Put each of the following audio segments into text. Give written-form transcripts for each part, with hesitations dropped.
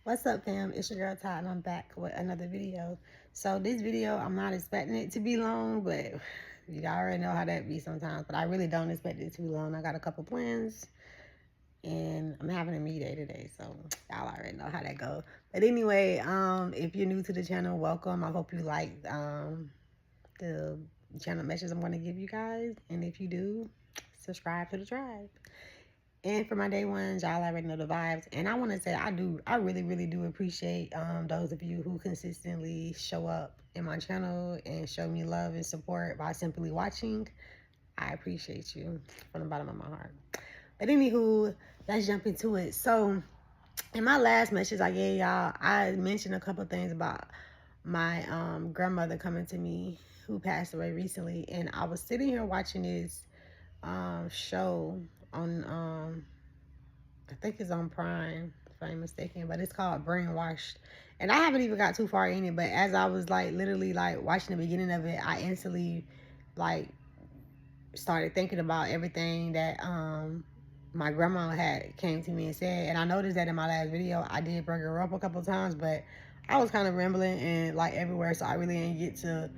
What's up, fam? It's your girl Todd, and I'm back with another video. So this video, I'm not expecting it to be long, but you already know how that be sometimes. But I really don't expect it to be long. I got a couple plans, and I'm having a me day today, so y'all already know how that go. But anyway, if you're new to the channel, welcome. I hope you like the channel message I'm going to give you guys, and if you do, subscribe to the tribe. And for my day ones, y'all already know the vibes. And I want to say I really, really do appreciate those of you who consistently show up in my channel and show me love and support by simply watching. I appreciate you from the bottom of my heart. But anywho, let's jump into it. So in my last message I gave y'all, I mentioned a couple things about my grandmother coming to me who passed away recently. And I was sitting here watching this show on I think it's on Prime, if I'm mistaken, but it's called Brainwashed. And I haven't even got too far in it, but as I was like literally like watching the beginning of it, I instantly like started thinking about everything that my grandma had came to me and said. And I noticed that in my last video I did bring her up a couple times, but I was kind of rambling and like everywhere, so I really didn't get to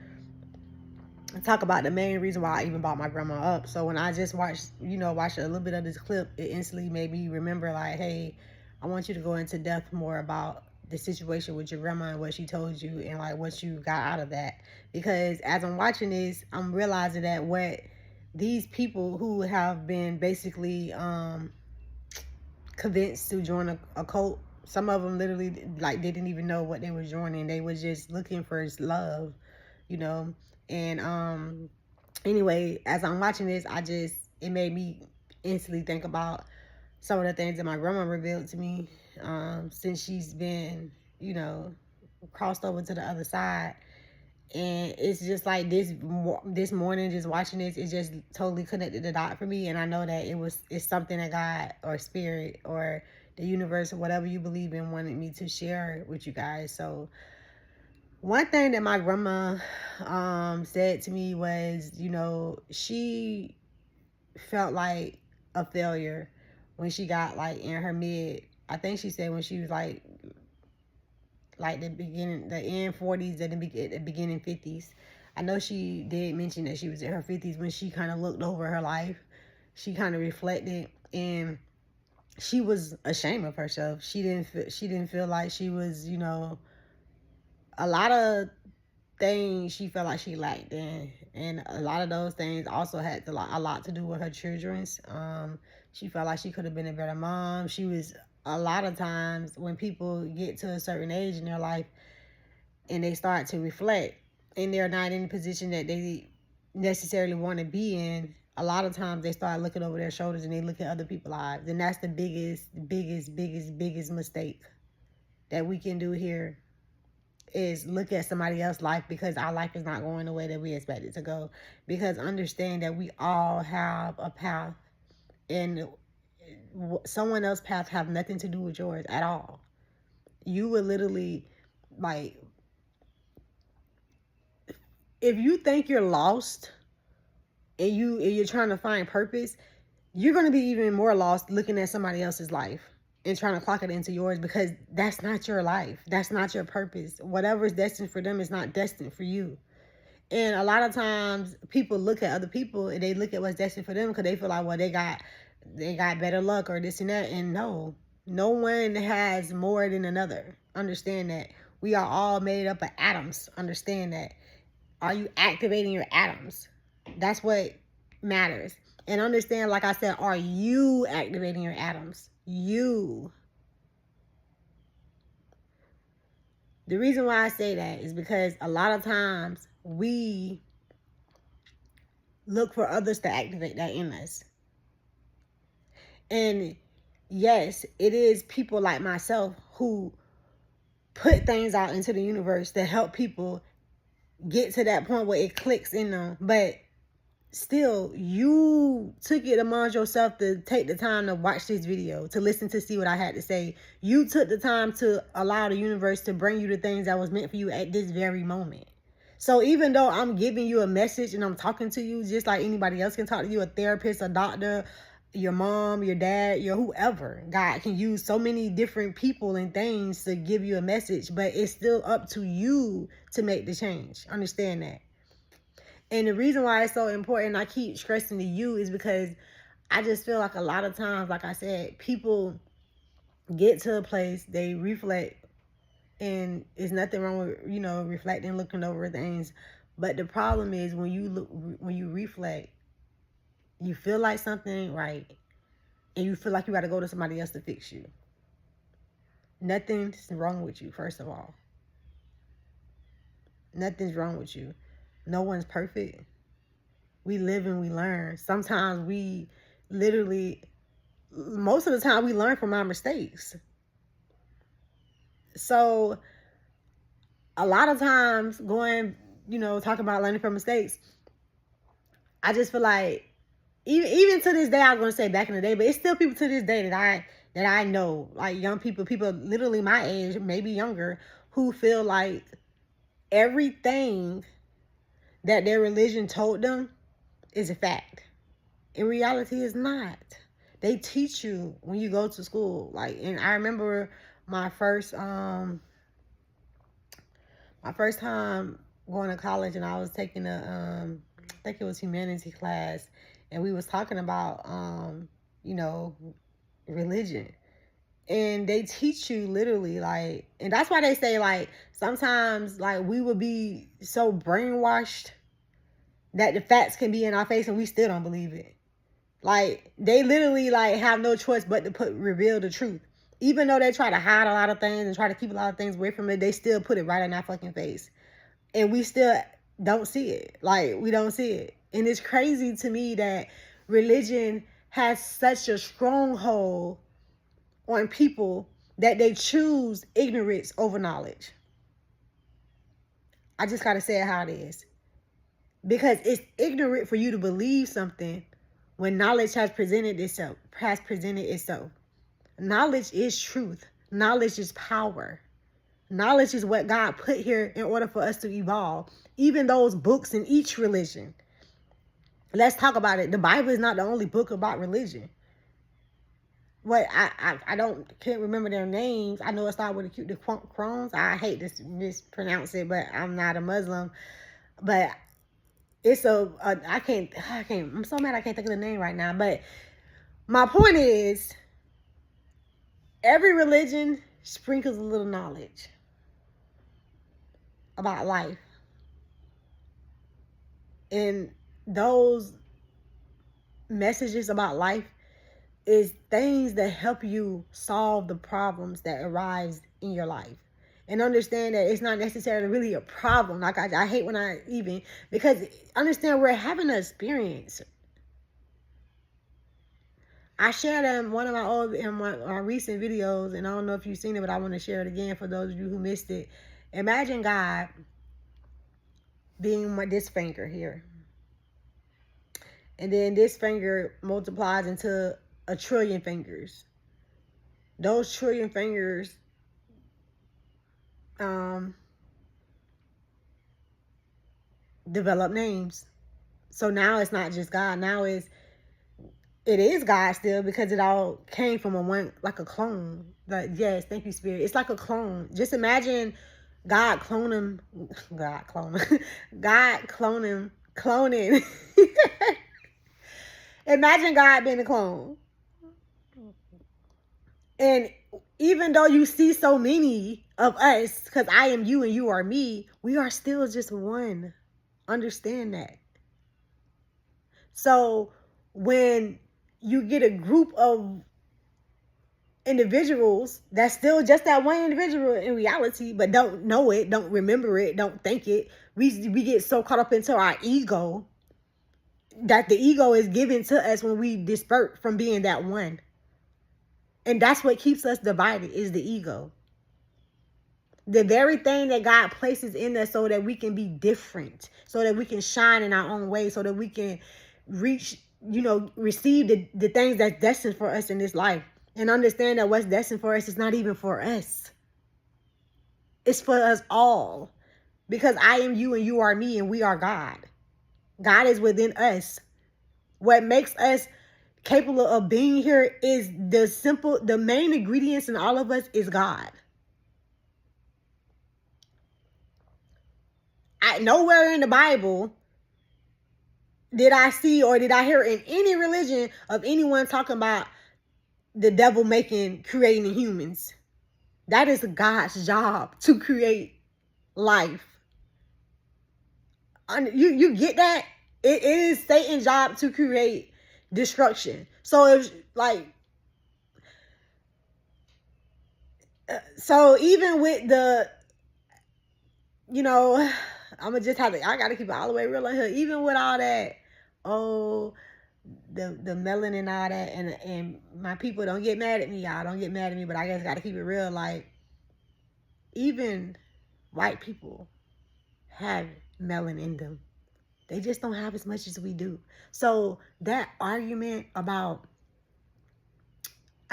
talk about the main reason why I even brought my grandma up. So when I just watched a little bit of this clip, it instantly made me remember like, hey, I want you to go into depth more about the situation with your grandma and what she told you and like what you got out of that. Because as I'm watching this, I'm realizing that what these people who have been basically convinced to join a cult, some of them literally like didn't even know what they were joining. They were just looking for love, you know. And anyway, as I'm watching this, it made me instantly think about some of the things that my grandma revealed to me since she's been, crossed over to the other side. And it's just like this morning, just watching this, it just totally connected the dot for me. And I know that it's something that God or spirit or the universe or whatever you believe in wanted me to share with you guys. So one thing that my grandma said to me was, she felt like a failure when she got like in her I think she said when she was like the end 40s and the beginning 50s. I know she did mention that she was in her 50s when she kind of looked over her life. She kind of reflected and she was ashamed of herself. She didn't feel like she was, a lot of things she felt like she lacked in, and a lot of those things also had a lot to do with her children's. She felt like she could have been a better mom. She was, a lot of times when people get to a certain age in their life and they start to reflect and they're not in the position that they necessarily want to be in, a lot of times they start looking over their shoulders and they look at other people's lives. And that's the biggest mistake that we can do here, is look at somebody else's life, because our life is not going the way that we expect it to go. Because understand that we all have a path, and someone else's path have nothing to do with yours at all. You would literally, like, if you think you're lost and you're trying to find purpose, you're going to be even more lost looking at somebody else's life and trying to clock it into yours, because that's not your life. That's not your purpose. Whatever is destined for them is not destined for you. And a lot of times people look at other people and they look at what's destined for them because they feel like, well, they got better luck or this and that. And no one has more than another. Understand that. We are all made up of atoms. Understand that. Are you activating your atoms? That's what matters. And understand, like I said, are you activating your atoms? You. The reason why I say that is because a lot of times we look for others to activate that in us. And yes, it is people like myself who put things out into the universe to help people get to that point where it clicks in them. But still, you took it among yourself to take the time to watch this video, to listen, to see what I had to say. You took the time to allow the universe to bring you the things that was meant for you at this very moment. So even though I'm giving you a message and I'm talking to you just like anybody else can talk to you, a therapist, a doctor, your mom, your dad, your whoever. God can use so many different people and things to give you a message, but it's still up to you to make the change. Understand that. And the reason why it's so important, I keep stressing to you, is because I just feel like a lot of times, like I said, people get to a place, they reflect, and there's nothing wrong with, reflecting, looking over things. But the problem is when you reflect, you feel like something ain't right, and you feel like you got to go to somebody else to fix you. Nothing's wrong with you, first of all. Nothing's wrong with you. No one's perfect. We live and we learn. Sometimes we literally, most of the time, we learn from our mistakes. So a lot of times talking about learning from mistakes, I just feel like, even to this day, I'm going to say back in the day, but it's still people to this day that I know, like young people literally my age, maybe younger, who feel like everything that their religion told them is a fact. In reality, it's not. They teach you when you go to school. And I remember my first time going to college, and I was taking I think it was humanity class, and we was talking about religion. And they teach you literally, and that's why they say, sometimes, we would be so brainwashed that the facts can be in our face and we still don't believe it. They literally, have no choice but to reveal the truth. Even though they try to hide a lot of things and try to keep a lot of things away from it, they still put it right in our fucking face. And we still don't see it. We don't see it. And it's crazy to me that religion has such a stronghold on people that they choose ignorance over knowledge. I just gotta say it how it is. Because it's ignorant for you to believe something when knowledge has presented itself. Knowledge is truth. Knowledge is power. Knowledge is what God put here in order for us to evolve. Even those books in each religion. Let's talk about it. The Bible is not the only book about religion. I can't remember their names. I know it started with the Crohn's. I hate to mispronounce it, but I'm not a Muslim. But it's I'm so mad I can't think of the name right now. But my point is, every religion sprinkles a little knowledge about life. And those messages about life is things that help you solve the problems that arise in your life. And understand that it's not necessarily really a problem. I hate when because understand we're having an experience. I shared in one of my recent videos, and I don't know if you've seen it, but I want to share it again for those of you who missed it. Imagine God being this finger here. And then this finger multiplies into 1 trillion fingers. Those trillion fingers develop names. So now it's not just God. Now it is God still, because it all came from a clone. Yes, thank you, Spirit. It's like a clone. Just imagine God cloning. Imagine God being a clone. And even though you see so many of us, because I am you and you are me, we are still just one. Understand that. So when you get a group of individuals that's still just that one individual in reality, but don't know it, don't remember it, don't think it, we get so caught up into our ego that the ego is given to us when we disperse from being that one. And that's what keeps us divided, is the ego. The very thing that God places in us so that we can be different, so that we can shine in our own way, so that we can reach, receive the things that's destined for us in this life. And understand that what's destined for us is not even for us. It's for us all. Because I am you and you are me and we are God. God is within us. What makes us capable of being here is the main ingredients in all of us is God. Nowhere in the Bible did I see or did I hear in any religion of anyone talking about the devil creating humans. That is God's job, to create life. You get that? It is Satan's job to create destruction. So so even with the, I'm gonna just I gotta keep it all the way real on here. Even with all that, the melanin and all that, and my people, don't get mad at me, y'all. Don't get mad at me, but I guess gotta keep it real. Like, even white people have melanin in them. They just don't have as much as we do. So that argument about,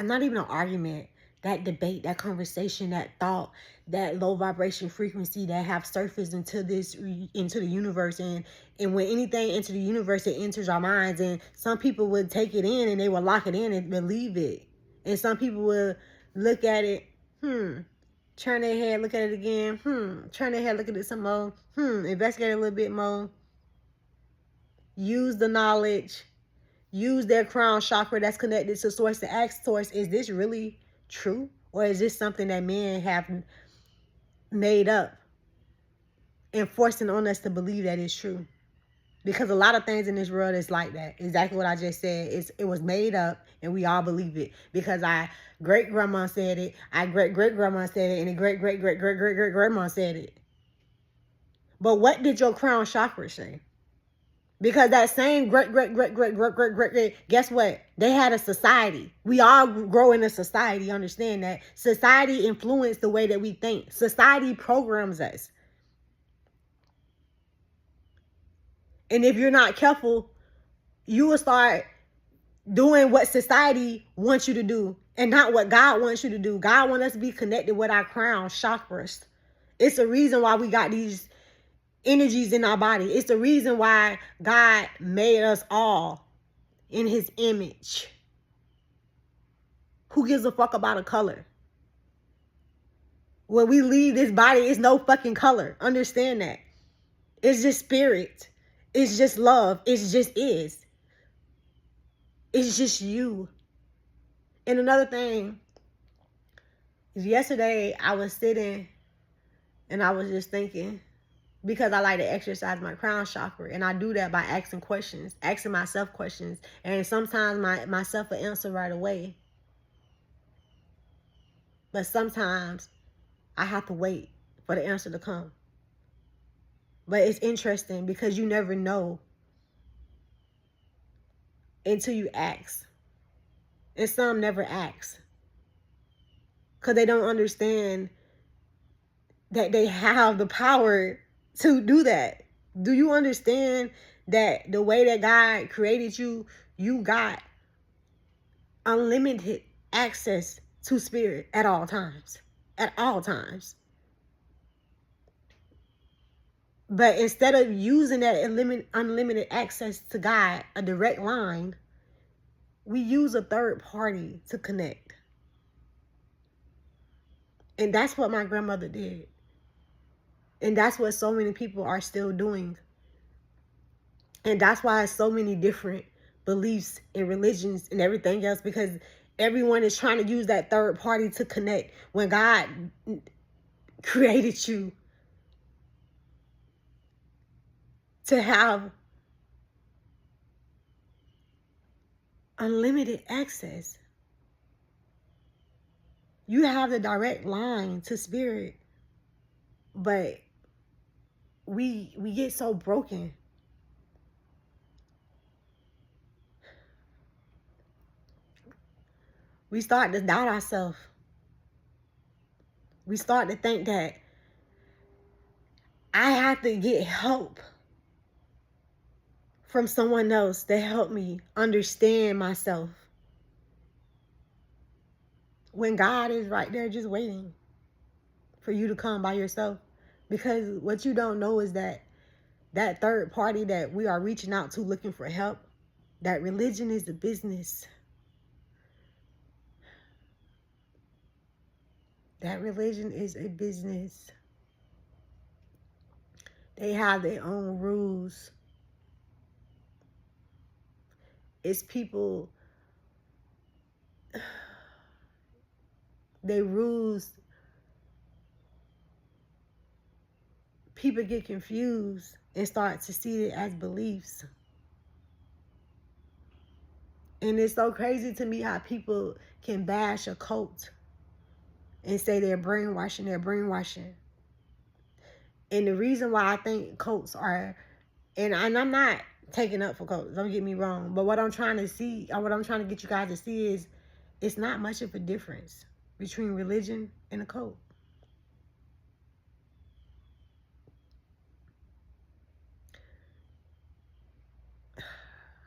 not even an argument, that debate, that conversation, that thought, that low vibration frequency that have surfaced into the universe, and when anything enters the universe, it enters our minds, and some people would take it in and they would lock it in and believe it, and some people would look at it, turn their head, look at it again, turn their head, look at it some more, investigate a little bit more, use the knowledge, use their crown chakra that's connected to source, to ask source, is this really true? Or is this something that men have made up and forcing on us to believe that it's true? Because a lot of things in this world is like that. Exactly what I just said. It was made up and we all believe it. Because our great-grandma said it, our great-great-grandma said it, and the great-great-great-great-great-great-grandma said it. But what did your crown chakra say? Because that same great, guess what? They had a society. We all grow in a society, understand that. Society influences the way that we think. Society programs us. And if you're not careful, you will start doing what society wants you to do and not what God wants you to do. God wants us to be connected with our crown chakras. It's the reason why we got these energies in our body. It's the reason why God made us all in his image. Who gives a fuck about a color? When we leave this body, it's no fucking color. Understand that. It's just spirit. It's just love. It's just is. It's just you. And another thing is, yesterday I was sitting and I was just thinking, because I like to exercise my crown chakra, and I do that by asking questions, asking myself questions, and sometimes myself will answer right away, but sometimes I have to wait for the answer to come. But it's interesting because you never know until you ask, and some never ask because they don't understand that they have the power to do that. Do you understand that the way that God created you, you got unlimited access to spirit at all times? At all times. But instead of using that unlimited access to God, a direct line, we use a third party to connect. And that's what my grandmother did. And that's what so many people are still doing. And that's why so many different beliefs and religions and everything else, because everyone is trying to use that third party to connect when God created you to have unlimited access. You have the direct line to spirit, but we get so broken. We start to doubt ourselves. We start to think that I have to get help from someone else to help me understand myself, when God is right there just waiting for you to come by yourself. Because what you don't know is that that third party that we are reaching out to looking for help, that religion is a business. That religion is a business. They have their own rules. It's people, they rules, people get confused and start to see it as beliefs. And it's so crazy to me how people can bash a cult and say they're brainwashing. And the reason why I think cults are, and I'm not taking up for cults, don't get me wrong, but what I'm trying to see, or what I'm trying to get you guys to see is, it's not much of a difference between religion and a cult.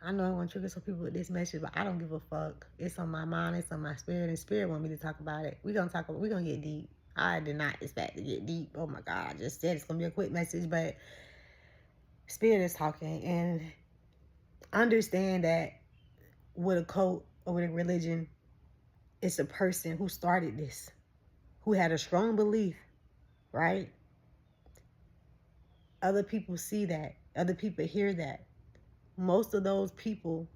I know I want to trigger some people with this message, but I don't give a fuck. It's on my mind, it's on my spirit, and spirit want me to talk about it. We're gonna get deep. I did not expect to get deep. Oh my God, I just said it's gonna be a quick message, but spirit is talking. And understand that with a cult or with a religion, it's a person who started this, who had a strong belief, right? Other people see that. Other people hear that. Most of those people,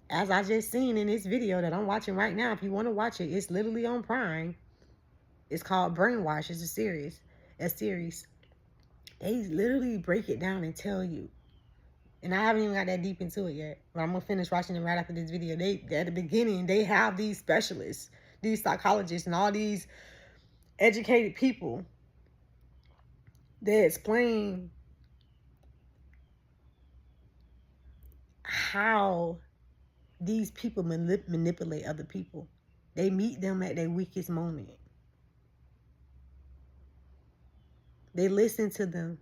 as I just seen in this video that I'm watching right now, if you want to watch it, it's literally on Prime. It's called Brainwash. It's a series. They literally break it down and tell you. And I haven't even got that deep into it yet. But I'm going to finish watching it right after this video. At the beginning, they have these specialists, these psychologists, and all these educated people. They explain how these people manipulate other people. They meet them at their weakest moment. They listen to them.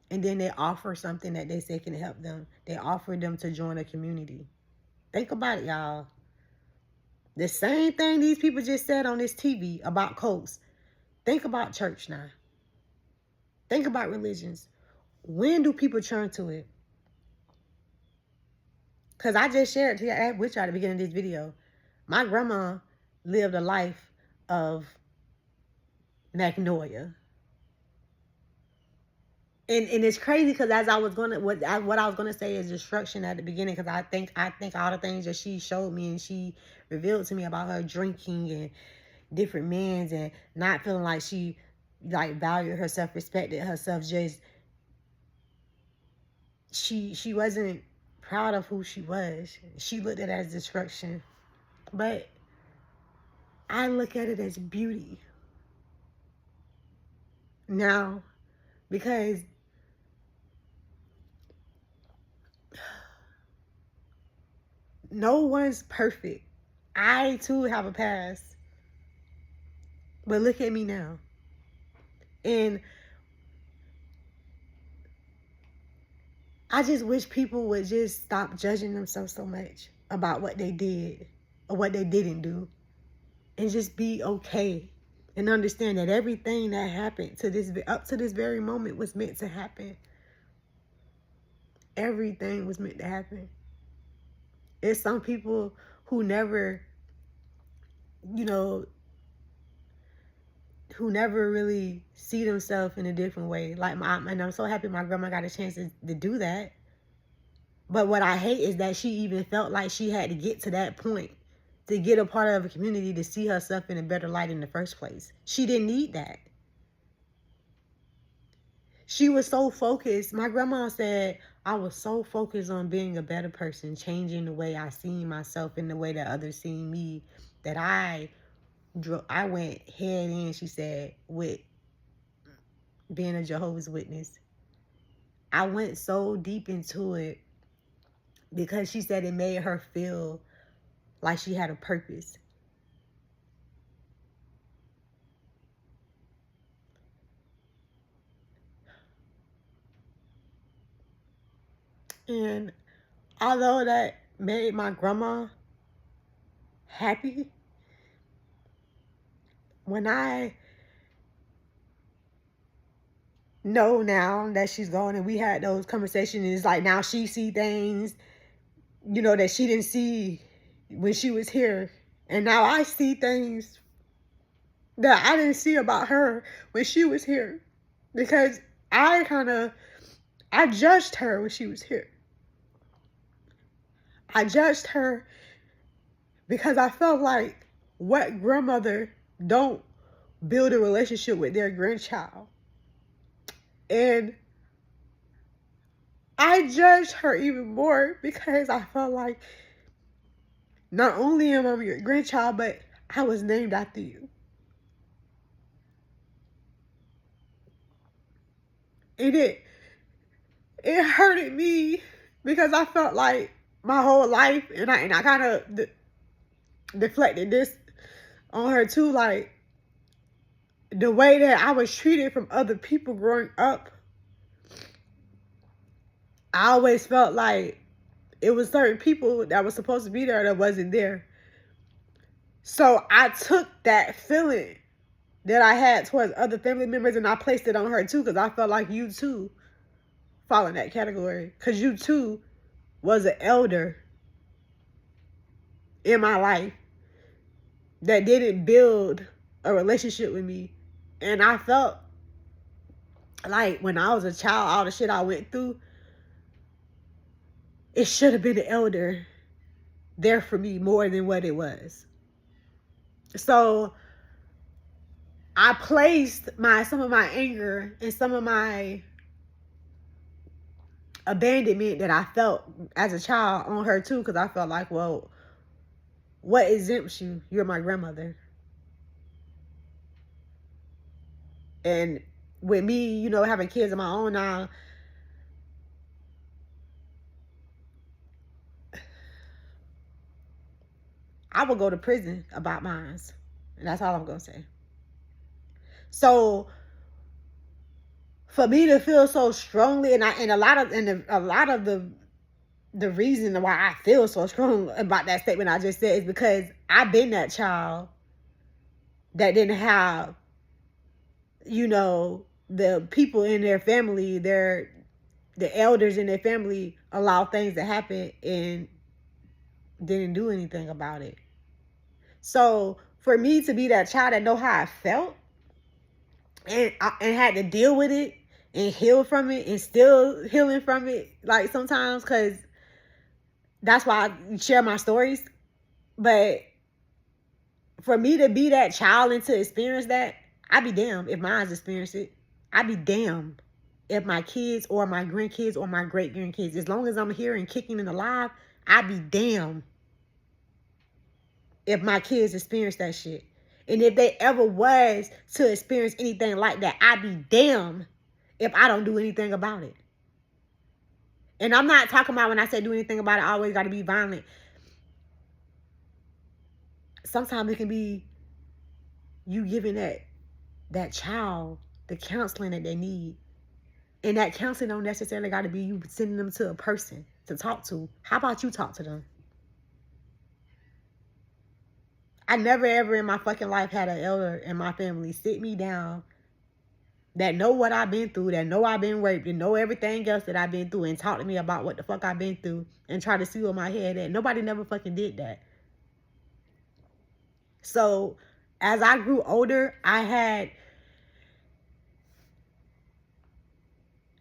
And then they offer something that they say can help them. They offer them to join a community. Think about it, y'all. The same thing these people just said on this TV about cults. Think about church now. Think about religions. When do people turn to it? Because I just shared with y'all at the beginning of this video. My grandma lived a life of Magnolia. And it's crazy because as I was gonna, what I was gonna say is destruction at the beginning, because I think all the things that she showed me and she revealed to me about her drinking and different men's and not feeling like she like valued herself, respected herself, just she wasn't proud of who she was. She looked at it as destruction. But I look at it as beauty now, because no one's perfect. I too have a past. But look at me now. And I just wish people would just stop judging themselves so much about what they did or what they didn't do. And just be okay. And understand that everything that happened up to this very moment was meant to happen. Everything was meant to happen. There's some people who never, who never really see themselves in a different way. And I'm so happy my grandma got a chance to do that. But what I hate is that she even felt like she had to get to that point to get a part of a community to see herself in a better light in the first place. She didn't need that. She was so focused. My grandma said, I was so focused on being a better person, changing the way I seen myself and the way that others seen me, that I went head in, she said, with being a Jehovah's Witness. I went so deep into it because she said it made her feel like she had a purpose. And although that made my grandma happy, when I know now that she's gone and we had those conversations, it's like now she see things you know, that she didn't see when she was here. And now I see things that I didn't see about her when she was here. Because I judged her when she was here. I judged her because I felt like, what grandmother don't build a relationship with their grandchild? And I judged her even more because I felt like, not only am I your grandchild, but I was named after you. And it hurted me because I felt like my whole life, and I kind of deflected this on her too, like the way that I was treated from other people growing up. I always felt like it was certain people that were supposed to be there that wasn't there. So I took that feeling that I had towards other family members and I placed it on her too, because I felt like you too fall in that category, because you too was an elder in my life that didn't build a relationship with me. And I felt like when I was a child, all the shit I went through, it should have been an elder there for me more than what it was. So I placed some of my anger and some of my abandonment that I felt as a child on her too, because I felt like, well, what exempts you? You're my grandmother. And with me, you know, having kids of my own now, I would go to prison about mine. And that's all I'm going to say. So for me to feel so strongly, and a lot of the reason why I feel so strong about that statement I just said is because I've been that child that didn't have, you know, the people in their family, the elders in their family allow things to happen and didn't do anything about it. So for me to be that child that know how I felt and had to deal with it and heal from it and still healing from it, like sometimes, because that's why I share my stories. But for me to be that child and to experience that, I'd be damned if mine experienced it. I'd be damned if my kids or my grandkids or my great grandkids, as long as I'm here and kicking and alive, I'd be damned if my kids experience that shit. And if they ever was to experience anything like that, I'd be damned if I don't do anything about it. And I'm not talking about when I say do anything about it, I always got to be violent. Sometimes it can be you giving that child the counseling that they need. And that counseling don't necessarily got to be you sending them to a person to talk to. How about you talk to them? I never ever in my fucking life had an elder in my family sit me down that know what I've been through, that know I've been raped, and know everything else that I've been through, and talk to me about what the fuck I've been through and try to see where my head at. Nobody never fucking did that. So as I grew older, I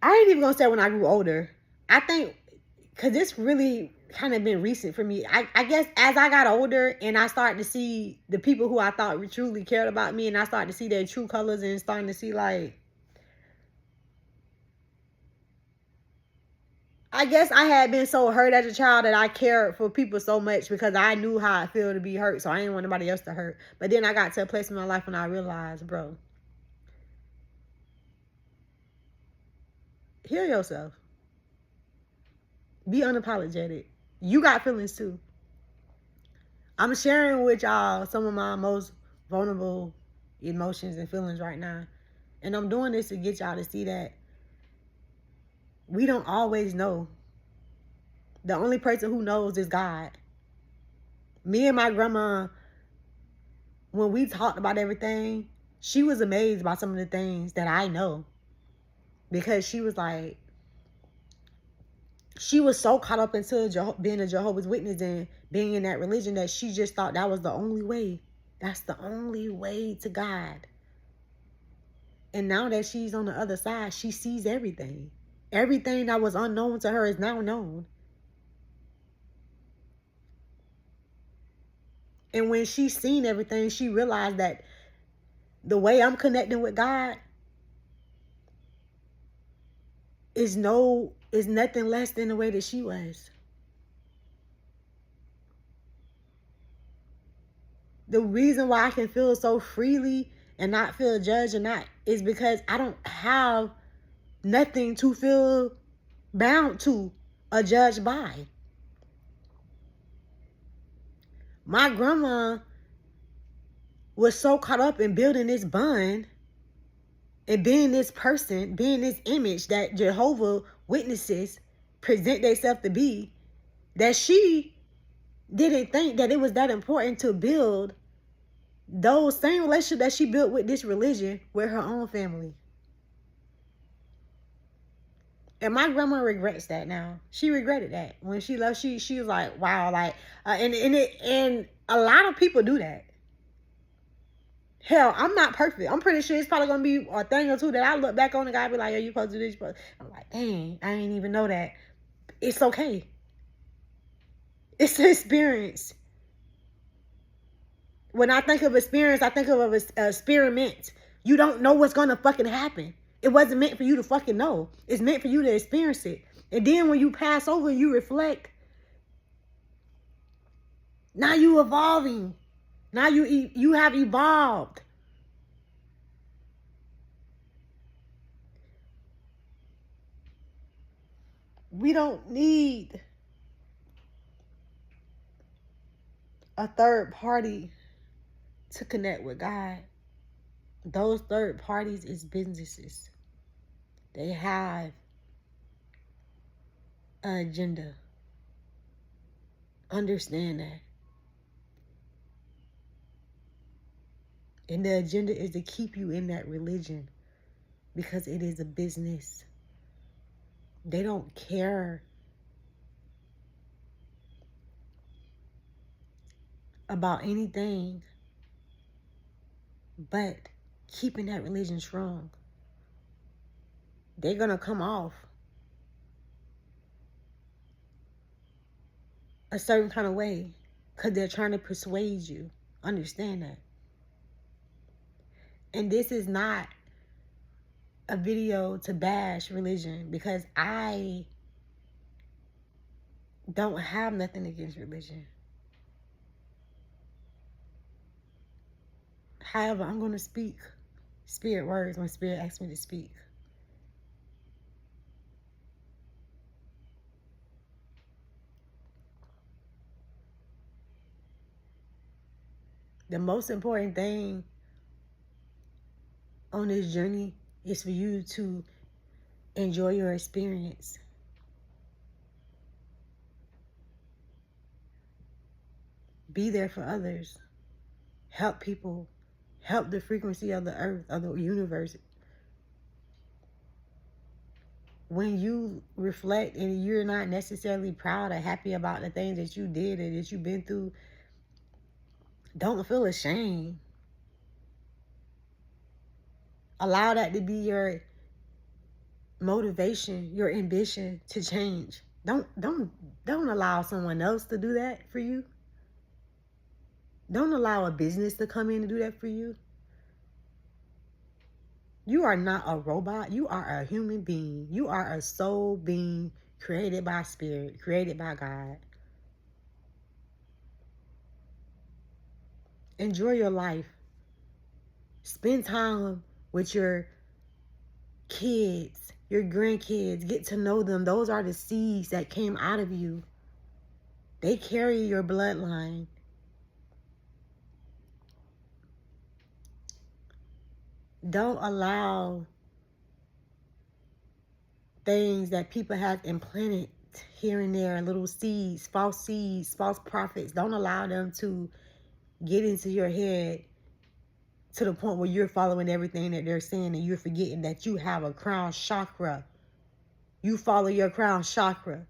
ain't even gonna say when I grew older. I think, because it's really kind of been recent for me. I guess as I got older and I started to see the people who I thought truly cared about me, and I started to see their true colors and starting to see, like, I guess I had been so hurt as a child that I cared for people so much because I knew how it felt to be hurt. So I didn't want nobody else to hurt. But then I got to a place in my life when I realized, bro, heal yourself. Be unapologetic. You got feelings too. I'm sharing with y'all some of my most vulnerable emotions and feelings right now. And I'm doing this to get y'all to see that we don't always know. The only person who knows is God. Me and my grandma, when we talked about everything, she was amazed by some of the things that I know. Because she was like, She was so caught up into being a Jehovah's Witness and being in that religion that she just thought that was the only way. That's the only way to God. And now that she's on the other side, she sees everything. Everything that was unknown to her is now known. And when she's seen everything, she realized that the way I'm connecting with God is nothing less than the way that she was. The reason why I can feel so freely and not feel judged or not is because I don't have nothing to feel bound to or judged by. My grandma was so caught up in building this bond and being this person, being this image that Jehovah Witnesses present themselves to be, that she didn't think that it was that important to build those same relationships that she built with this religion with her own family. And my grandma regrets that now. She regretted that when she left. She was like, wow, like, and a lot of people do that. Hell, I'm not perfect. I'm pretty sure it's probably gonna be a thing or two that I look back on and God be like, yo, you supposed to do this. I'm like, dang, I ain't even know that. It's okay. It's an experience. When I think of experience, I think of an experiment. You don't know what's gonna fucking happen. It wasn't meant for you to fucking know. It's meant for you to experience it. And then when you pass over and you reflect, now you evolving. Now you have evolved. We don't need a third party to connect with God. Those third parties is businesses. They have an agenda. Understand that. And the agenda is to keep you in that religion because it is a business. They don't care about anything but keeping that religion strong. They're going to come off a certain kind of way because they're trying to persuade you. Understand that. And this is not a video to bash religion because I don't have nothing against religion. However, I'm going to speak spirit words when spirit asks me to speak. The most important thing on this journey is for you to enjoy your experience. Be there for others. Help people. Help the frequency of the earth, of the universe. When you reflect and you're not necessarily proud or happy about the things that you did or that you've been through, don't feel ashamed. Allow that to be your motivation, your ambition to change. Don't allow someone else to do that for you. Don't allow a business to come in and do that for you. You are not a robot. You are a human being. You are a soul being created by spirit, created by God. Enjoy your life. Spend time with your kids, your grandkids. Get to know them. Those are the seeds that came out of you. They carry your bloodline. Don't allow things that people have implanted here and there, little seeds, false prophets. Don't allow them to get into your head to the point where you're following everything that they're saying and you're forgetting that you have a crown chakra. You follow your crown chakra.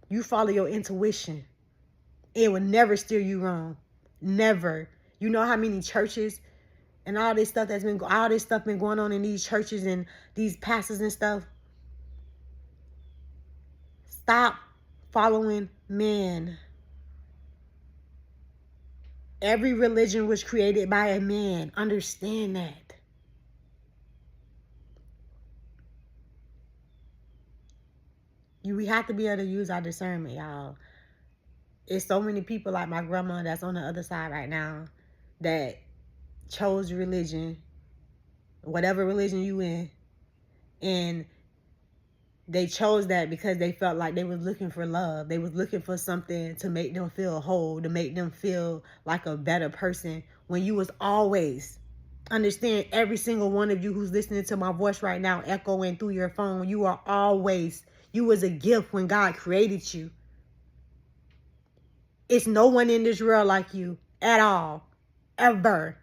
You follow your intuition. It will never steer you wrong. Never. You know how many churches and all this stuff been going on in these churches and these pastors and stuff? Stop following men. Every religion was created by a man. Understand that. We have to be able to use our discernment, y'all. It's so many people like my grandma that's on the other side right now that chose religion, whatever religion you in, and they chose that because they felt like they was looking for love. They was looking for something to make them feel whole, to make them feel like a better person, when you was always, understand, every single one of you who's listening to my voice right now echoing through your phone, you was a gift when God created you. It's no one in this world like you at all, ever.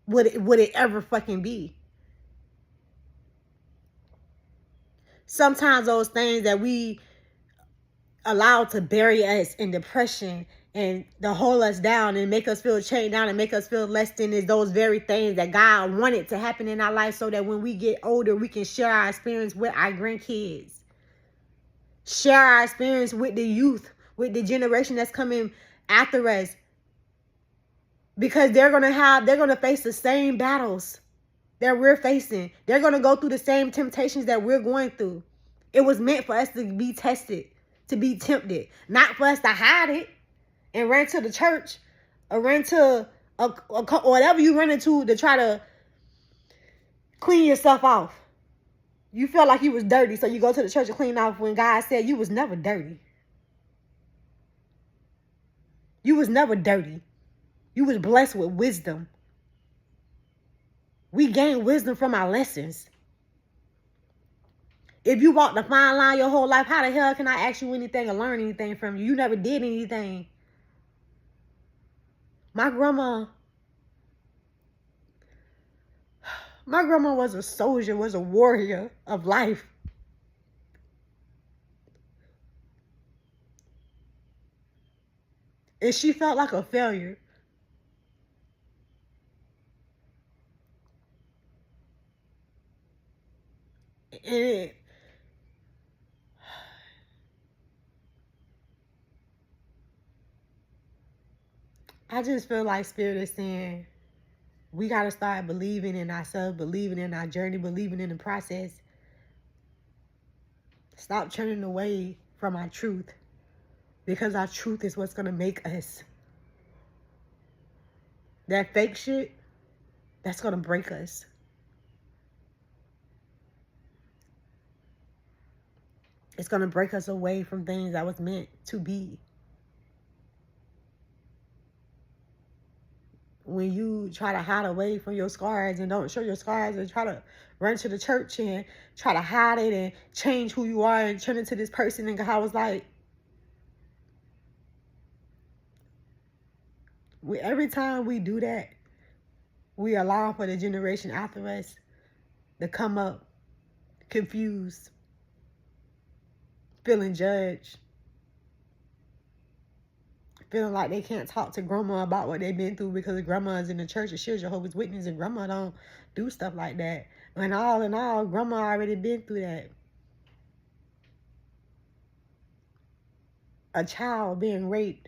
Would it ever fucking be? Sometimes those things that we allow to bury us in depression and to hold us down and make us feel chained down and make us feel less than is those very things that God wanted to happen in our life, so that when we get older, we can share our experience with our grandkids. Share our experience with the youth, with the generation that's coming after us. Because they're going to face the same battles that we're facing. They're going to go through the same temptations that we're going through. It was meant for us to be tested, to be tempted, not for us to hide it and run to the church or run to whatever you run into to try to clean yourself off. You felt like you was dirty, so you go to the church to clean off, when God said you was never dirty. You was never dirty. You was blessed with wisdom. We gain wisdom from our lessons. If you walk the fine line your whole life, how the hell can I ask you anything or learn anything from you? You never did anything. My grandma was a soldier, was a warrior of life. And she felt like a failure. And I just feel like Spirit is saying, we got to start believing in ourselves, believing in our journey, believing in the process. Stop turning away from our truth, because our truth is what's going to make us. That fake shit, that's going to break us. It's going to break us away from things that was meant to be. When you try to hide away from your scars and don't show your scars and try to run to the church and try to hide it and change who you are and turn into this person, and God was like, every time we do that, we allow for the generation after us to come up confused, feeling judged, feeling like they can't talk to grandma about what they've been through because grandma's in the church and she's Jehovah's Witness, and grandma don't do stuff like that. And all in all, grandma already been through that. A child being raped.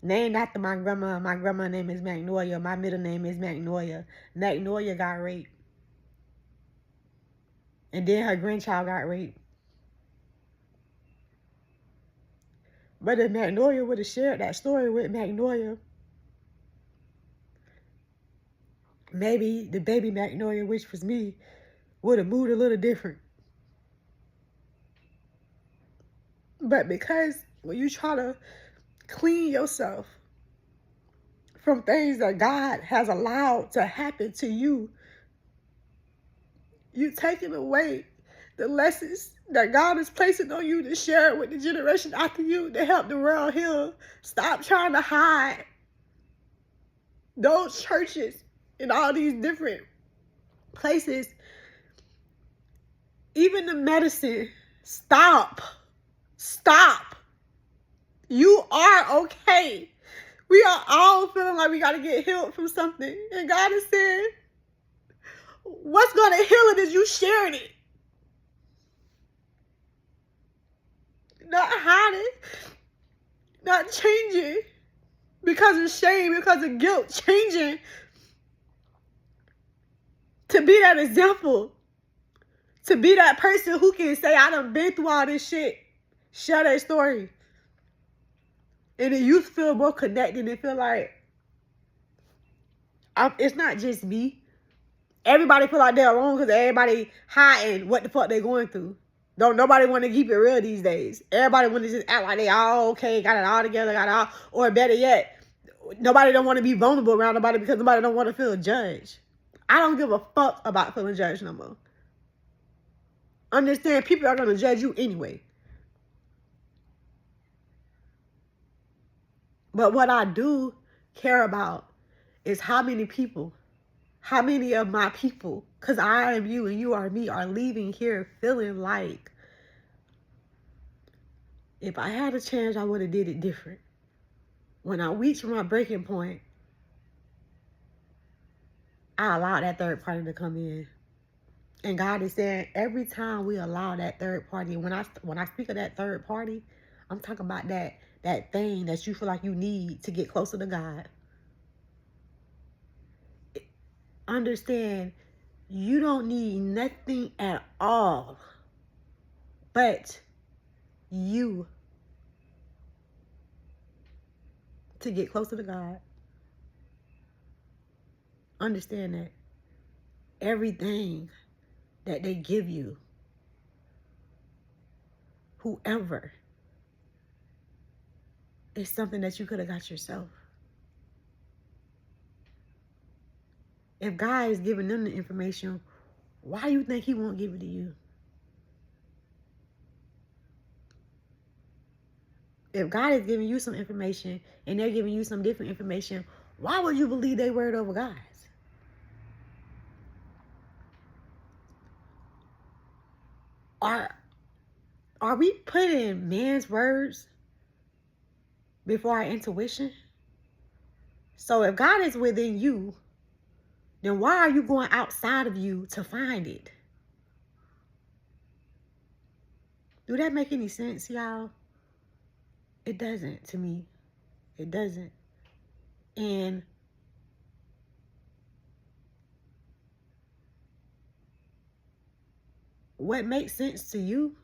Named after my grandma. My grandma's name is Magnolia. My middle name is Magnolia. Magnolia got raped. And then her grandchild got raped. But if Magnolia would have shared that story with Magnolia, maybe the baby Magnolia, which was me, would have moved a little different. But because when you try to clean yourself from things that God has allowed to happen to you, you're taking away the lessons that God is placing on you to share it with the generation after you, to help the world heal. Stop trying to hide. Those churches in all these different places, even the medicine Stop. Stop. You are okay. We are all feeling like we got to get healed from something. And God is saying, what's going to heal it is you sharing it. Not hiding. Not changing. Because of shame, because of guilt. Changing. To be that example. To be that person who can say, I done been through all this shit. Share their story. And the youth feel more connected and feel like, it's not just me. Everybody feel like they're alone because everybody hiding what the fuck they going through. Don't nobody want to keep it real these days. Everybody want to just act like they all okay, got it all together, got it all. Or better yet, nobody don't want to be vulnerable around nobody because nobody don't want to feel judged. I don't give a fuck about feeling judged no more. Understand, people are going to judge you anyway. But what I do care about is how many people, how many of my people, because I am you and you are me, are leaving here feeling like if I had a chance, I would have did it different. When I reached my breaking point, I allowed that third party to come in. And God is saying every time we allow that third party, when I speak of that third party, I'm talking about that thing that you feel like you need to get closer to God. Understand, you don't need nothing at all but you to get closer to God. Understand that everything that they give you, whoever, is something that you could have got yourself. If God is giving them the information, why do you think he won't give it to you? If God is giving you some information and they're giving you some different information, why would you believe their word over God's? Are we putting man's words before our intuition? So if God is within you, then why are you going outside of you to find it? Do that make any sense, y'all? It doesn't to me. It doesn't. And what makes sense to you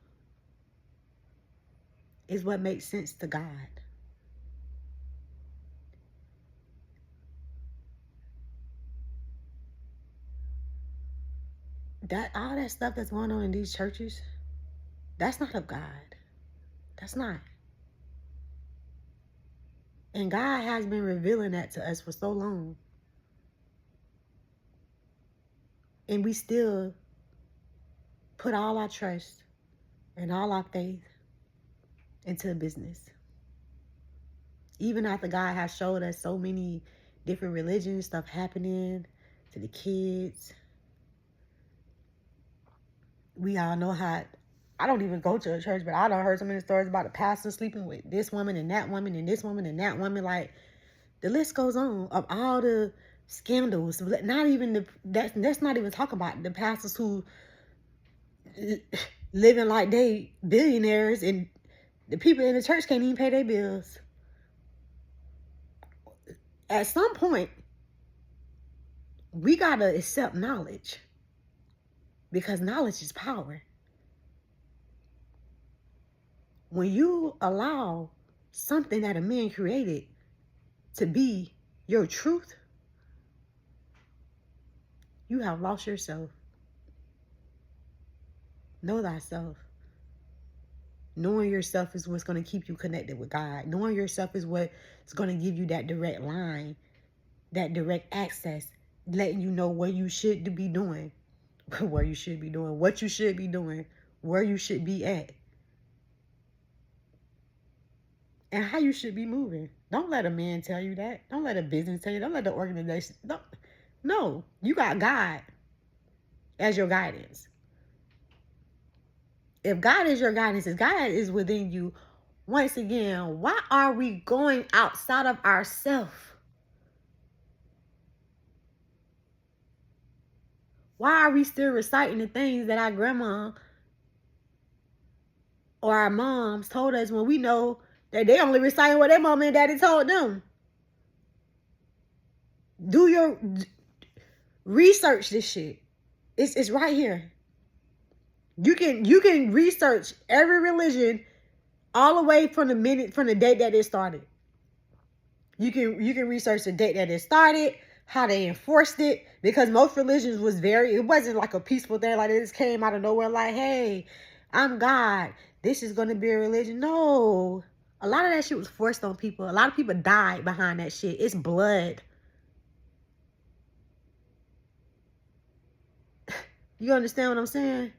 is what makes sense to God. That all that stuff that's going on in these churches, that's not of God. That's not. And God has been revealing that to us for so long. And we still put all our trust and all our faith into business. Even after God has showed us so many different religions, stuff happening to the kids. We all know how, I don't even go to a church, but I done heard so many stories about the pastor sleeping with this woman and that woman and this woman and that woman. Like, the list goes on of all the scandals. Not even that's not even talking about the pastors who living like they billionaires and the people in the church can't even pay their bills. At some point, we gotta accept knowledge, because knowledge is power. When you allow something that a man created to be your truth, you have lost yourself. Know thyself. Knowing yourself is what's going to keep you connected with God. Knowing yourself is what's going to give you that direct line, that direct access, letting you know what you should be doing, where you should be doing, what you should be doing, where you should be at, and how you should be moving. Don't let a man tell you that. Don't let a business tell you. Don't let the organization. No, you got God as your guidance. if God is your guidance, if God is within you, once again, why are we going outside of ourselves? Why are we still reciting the things that our grandma or our moms told us when we know that they only reciting what their mom and daddy told them? Do your research this shit. It's right here. You can research every religion all the way from the date that it started. You can research the date that it started, how they enforced it, because most religions it wasn't like a peaceful thing, like it just came out of nowhere like, hey, I'm God, this is gonna be a religion. No. A lot of that shit was forced on people. A lot of people died behind that shit. It's blood. You understand what I'm saying?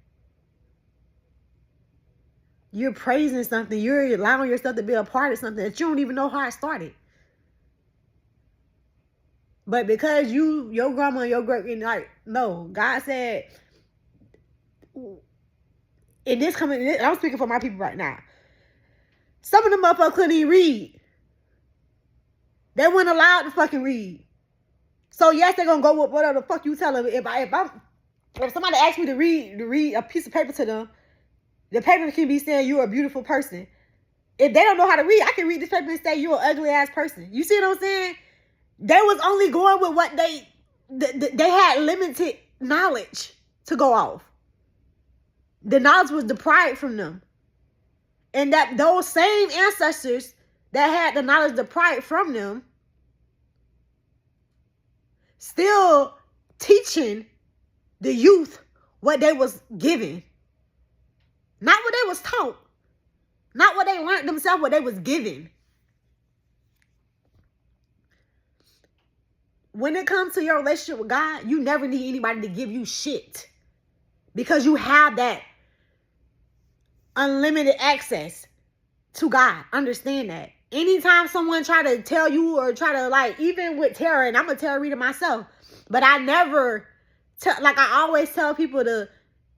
You're praising something. You're allowing yourself to be a part of something that you don't even know how it started. But because your grandma and your great, like, no, God said, I'm speaking for my people right now. Some of them motherfuckers couldn't even read. They weren't allowed to fucking read. So yes, they're gonna go with whatever the fuck you tell them. If somebody asks me to read a piece of paper to them, the paper can be saying you're a beautiful person. If they don't know how to read, I can read this paper and say you're an ugly ass person. You see what I'm saying? They was only going with what they had limited knowledge to go off. The knowledge was deprived from them. And that those same ancestors that had the knowledge deprived from them still teaching the youth what they was given. Not what they was taught. Not what they learned themselves, what they was given. When it comes to your relationship with God, you never need anybody to give you shit. Because you have that unlimited access to God. Understand that. Anytime someone try to tell you or try to, like, even with tarot, and I'm a tarot reader myself, but I never, I always tell people to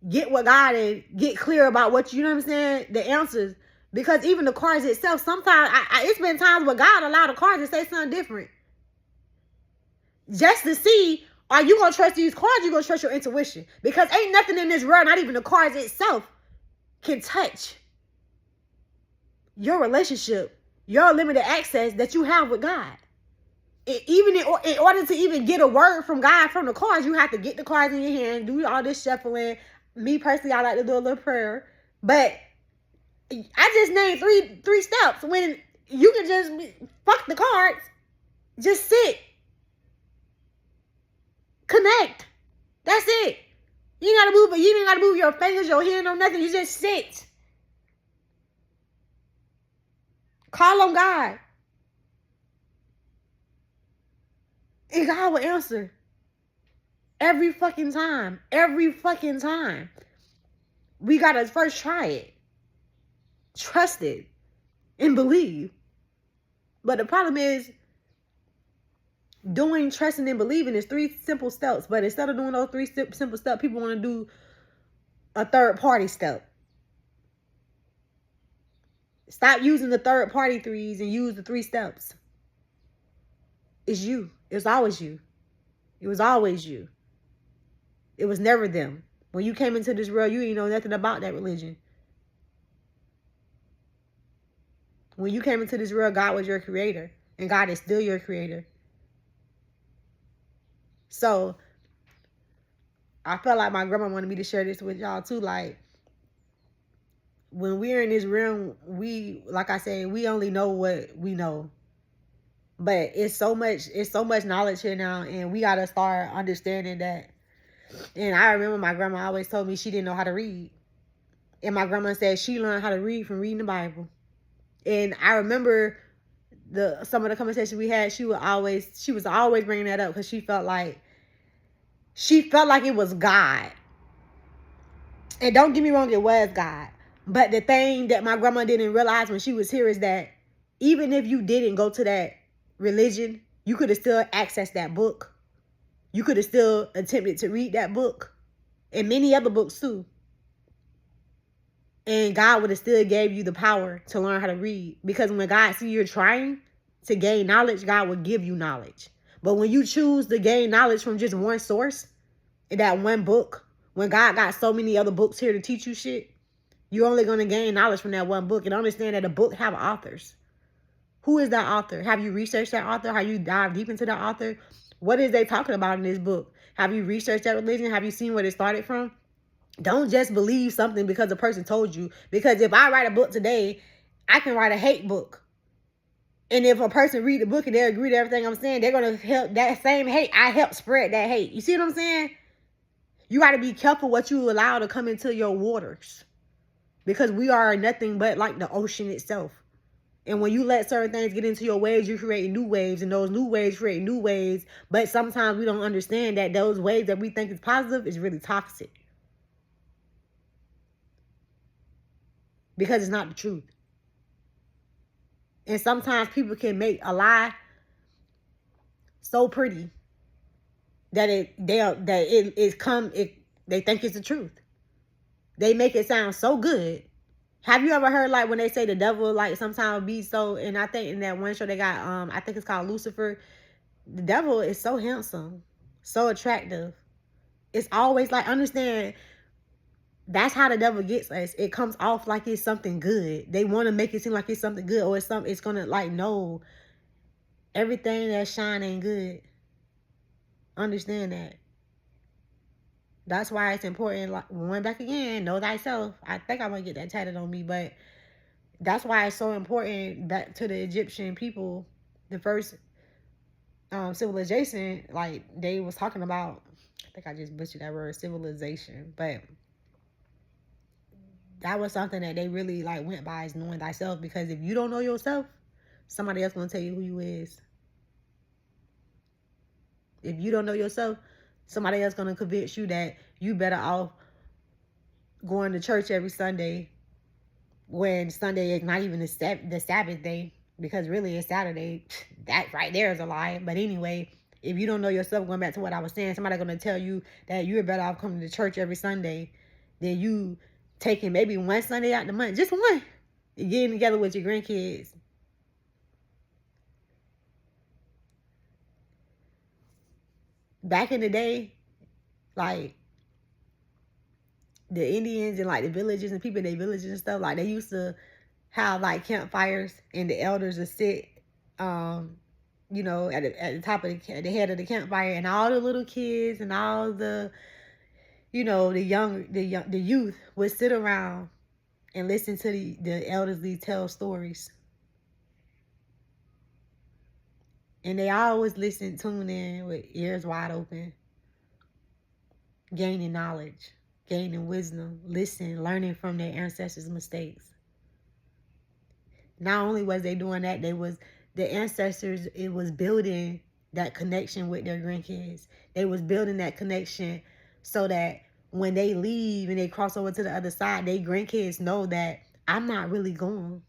get with God and get clear about what, you know what I'm saying, the answers. Because even the cards itself, sometimes, it's been times where God allowed the cards to say something different. Just to see, are you going to trust these cards or you going to trust your intuition? Because ain't nothing in this world, not even the cards itself, can touch your relationship, your limited access that you have with God. Even in order to even get a word from God from the cards, you have to get the cards in your hand, do all this shuffling. Me personally, I like to do a little prayer. But I just named three steps when you can just fuck the cards. Just sit. Connect. That's it. You ain't gotta move your fingers, your hand, or nothing. You just sit. Call on God. And God will answer. Every fucking time. Every fucking time. We gotta first try it. Trust it. And believe. But the problem is, doing, trusting, and believing is 3 simple steps. But instead of doing those 3 simple steps, people want to do a third party step. Stop using the third party 3s and use the 3 steps. It's you. It's always you. It was always you. It was never them. When you came into this world, you didn't know nothing about that religion. When you came into this world, God was your creator. And God is still your creator. So, I felt like my grandma wanted me to share this with y'all too. Like, when we're in this realm, like I said, we only know what we know. But it's so much knowledge here now, and we gotta start understanding that. And I remember my grandma always told me she didn't know how to read. And my grandma said she learned how to read from reading the Bible. And I remember some of the conversations we had, she was always bringing that up because she felt like it was God. And don't get me wrong, it was God. But the thing that my grandma didn't realize when she was here is that even if you didn't go to that religion, you could have still accessed that book. You could have still attempted to read that book. And many other books too. And God would have still gave you the power to learn how to read. Because when God see you're trying to gain knowledge, God will give you knowledge. But when you choose to gain knowledge from just one source, in that one book, when God got so many other books here to teach you shit, you're only going to gain knowledge from that one book. And understand that a book have authors. Who is that author? Have you researched that author? Have you dived deep into that author? What is they talking about in this book? Have you researched that religion? Have you seen where it started from? Don't just believe something because a person told you. Because if I write a book today, I can write a hate book. And if a person read the book and they agree to everything I'm saying, they're going to help that same hate. I help spread that hate. You see what I'm saying? You got to be careful what you allow to come into your waters. Because we are nothing but like the ocean itself. And when you let certain things get into your waves, you create new waves. And those new waves create new waves. But sometimes we don't understand that those waves that we think is positive is really toxic. Because it's not the truth. And sometimes people can make a lie so pretty that they think it's the truth. They make it sound so good. Have you ever heard like when they say the devil like sometimes be so, and I think in that one show they got I think it's called Lucifer, the devil is so handsome, so attractive. It's always like, understand, that's how the devil gets us. It comes off like it's something good. They want to make it seem like it's something good, or it's gonna like, no, everything that shine ain't good. Understand that. That's why it's important, like, going back again, know thyself. I think I'm going to get that tatted on me, but that's why it's so important back to the Egyptian people, the first civilization, like they was talking about, I think I just butchered that word, civilization, but that was something that they really like went by, is knowing thyself, because if you don't know yourself, somebody else going to tell you who you is. If you don't know yourself, somebody else going to convince you that you better off going to church every Sunday when Sunday is not even the Sabbath day, because really it's Saturday. That right there is a lie. But anyway, if you don't know yourself, going back to what I was saying, somebody going to tell you that you're better off coming to church every Sunday than you taking maybe one Sunday out the month, just one, getting together with your grandkids. Back in the day, like the Indians and like the villages and people in their villages and stuff, like they used to have like campfires, and the elders would sit, you know, at the top of the head of the campfire, and all the little kids and all the, you know, the youth would sit around and listen to the elderly tell stories. And they always tune in with ears wide open, gaining knowledge, gaining wisdom, learning from their ancestors' mistakes. Not only was they doing that, the ancestors, it was building that connection with their grandkids. They was building that connection so that when they leave and they cross over to the other side, their grandkids know that I'm not really gone.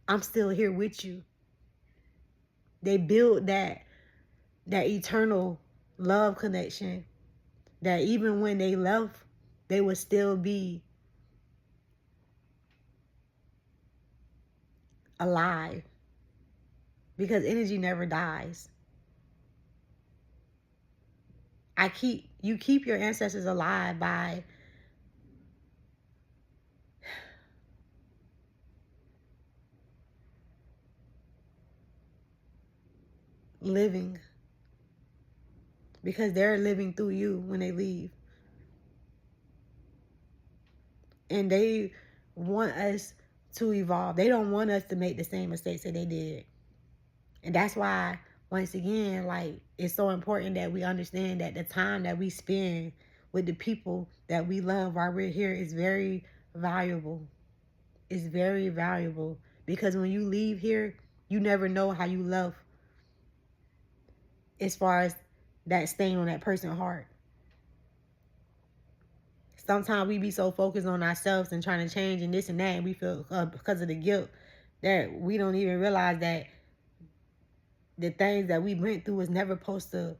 I'm still here with you. They build that eternal love connection, that even when they left, they would still be alive, because energy never dies. You keep your ancestors alive by living, because they're living through you when they leave. And they want us to evolve. They don't want us to make the same mistakes that they did. And that's why, once again, like, it's so important that we understand that the time that we spend with the people that we love while we're here is very valuable. It's very valuable, because when you leave here, you never know how you love, as far as that stain on that person's heart. Sometimes we be so focused on ourselves and trying to change and this and that, and we feel because of the guilt, that we don't even realize that the things that we went through was never supposed to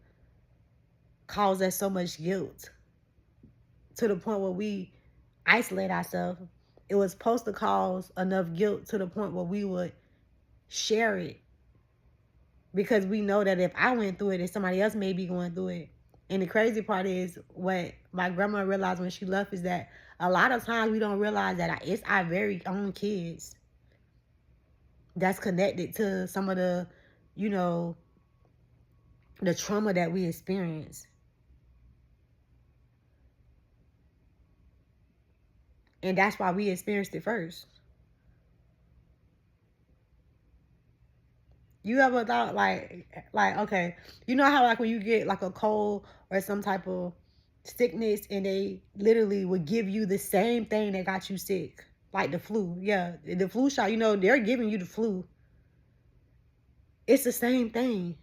cause us so much guilt to the point where we isolate ourselves it was supposed to cause enough guilt to the point where we would share it. Because we know that if I went through it, then somebody else may be going through it. And the crazy part is, what my grandma realized when she left is that a lot of times we don't realize that it's our very own kids that's connected to some of the, you know, the trauma that we experience. And that's why we experienced it first. You ever thought like, okay, you know how like when you get like a cold or some type of sickness and they literally would give you the same thing that got you sick, like the flu. Yeah, the flu shot, you know, they're giving you the flu. It's the same thing.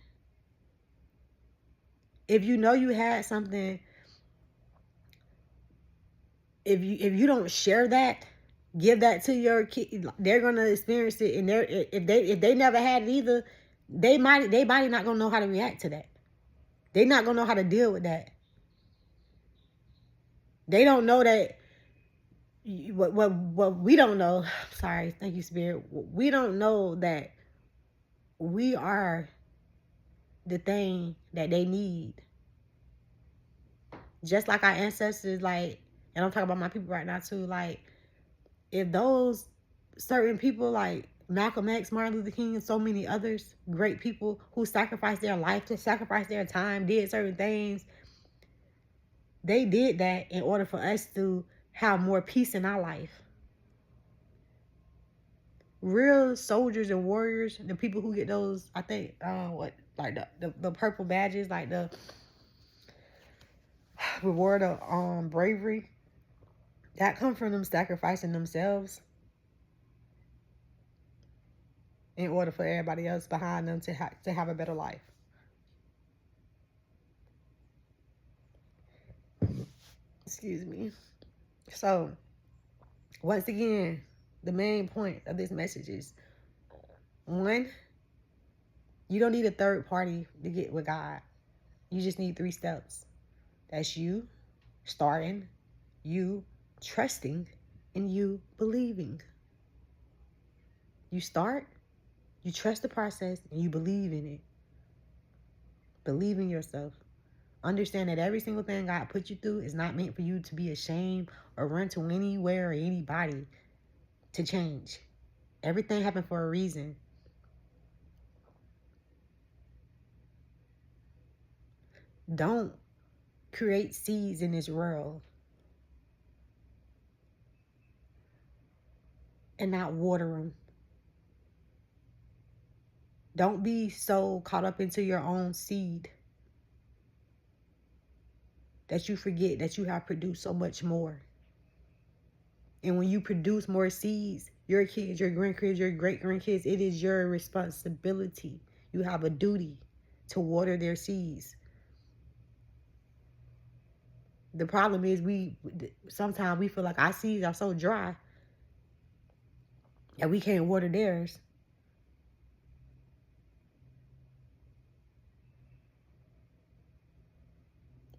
If you know you had something, if you don't share that, give that to your kid, they're gonna experience it, and if they never had it either, they body not gonna know how to react to that. They're not gonna know how to deal with that. They don't know that what we don't know. Sorry, thank you, Spirit. We don't know that we are the thing that they need. Just like our ancestors, like, and I'm talking about my people right now too, like, if those certain people like Malcolm X, Martin Luther King, and so many others, great people who sacrificed their life, to sacrifice their time, did certain things, they did that in order for us to have more peace in our life. Real soldiers and warriors, the people who get those, I think, like the purple badges, like the reward of bravery, that come from them sacrificing themselves in order for everybody else behind them to have a better life. Excuse me. So, once again, the main point of this message is, one, you don't need a third party to get with God. You just need 3 steps. That's you starting, you trusting, and you believing. You start, you trust the process, and you believe in it. Believe in yourself. Understand that every single thing God put you through is not meant for you to be ashamed or run to anywhere or anybody to change. Everything happened for a reason. Don't create seeds in this world and not water them. Don't be so caught up into your own seed that you forget that you have produced so much more. And when you produce more seeds, your kids, your grandkids, your great-grandkids, it is your responsibility. You have a duty to water their seeds. The problem is sometimes we feel like our seeds are so dry that we can't water theirs.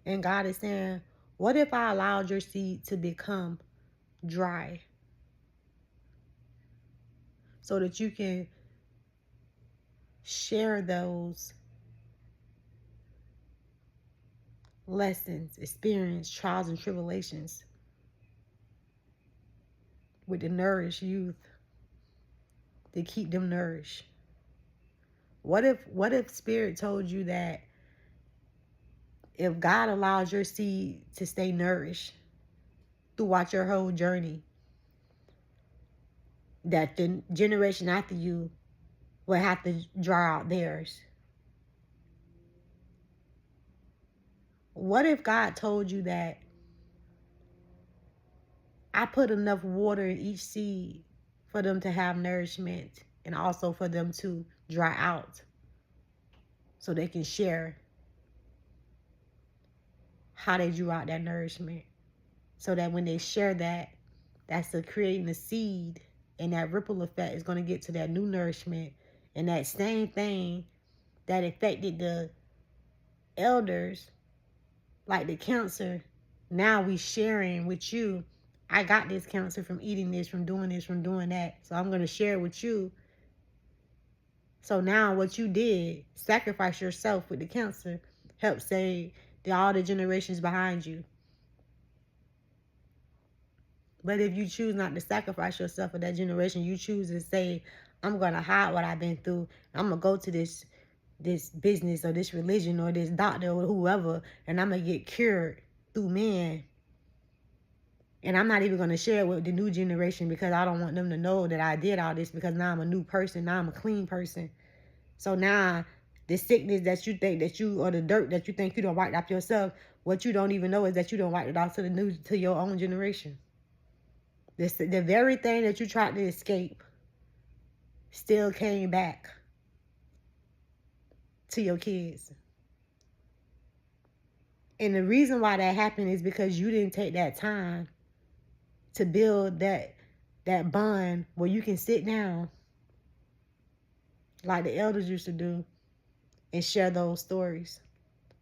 And God is saying, what if I allowed your seed to become dry so that you can share those lessons, experience, trials, and tribulations with the nourished youth to keep them nourished? What if Spirit told you that if God allows your seed to stay nourished throughout your whole journey, that the generation after you will have to dry out theirs? What if God told you that I put enough water in each seed for them to have nourishment and also for them to dry out so they can share how they drew out that nourishment, so that when they share that, that's creating the seed, and that ripple effect is going to get to that new nourishment, and that same thing that affected the elders, like the cancer, now we sharing with you I got this cancer from eating this, from doing this, from doing that. So I'm going to share it with you. So now what you did, sacrifice yourself with the cancer, help save all the generations behind you. But if you choose not to sacrifice yourself for that generation, you choose to say, I'm going to hide what I've been through. I'm going to go to this business or this religion or this doctor or whoever, and I'm going to get cured through men. And I'm not even going to share it with the new generation because I don't want them to know that I did all this, because now I'm a new person. Now I'm a clean person. So now the sickness that you think that you, or the dirt that you think you don't wipe off yourself, what you don't even know is that you don't wipe it off to your own generation. The very thing that you tried to escape still came back to your kids. And the reason why that happened is because you didn't take that time to build that bond where you can sit down like the elders used to do and share those stories.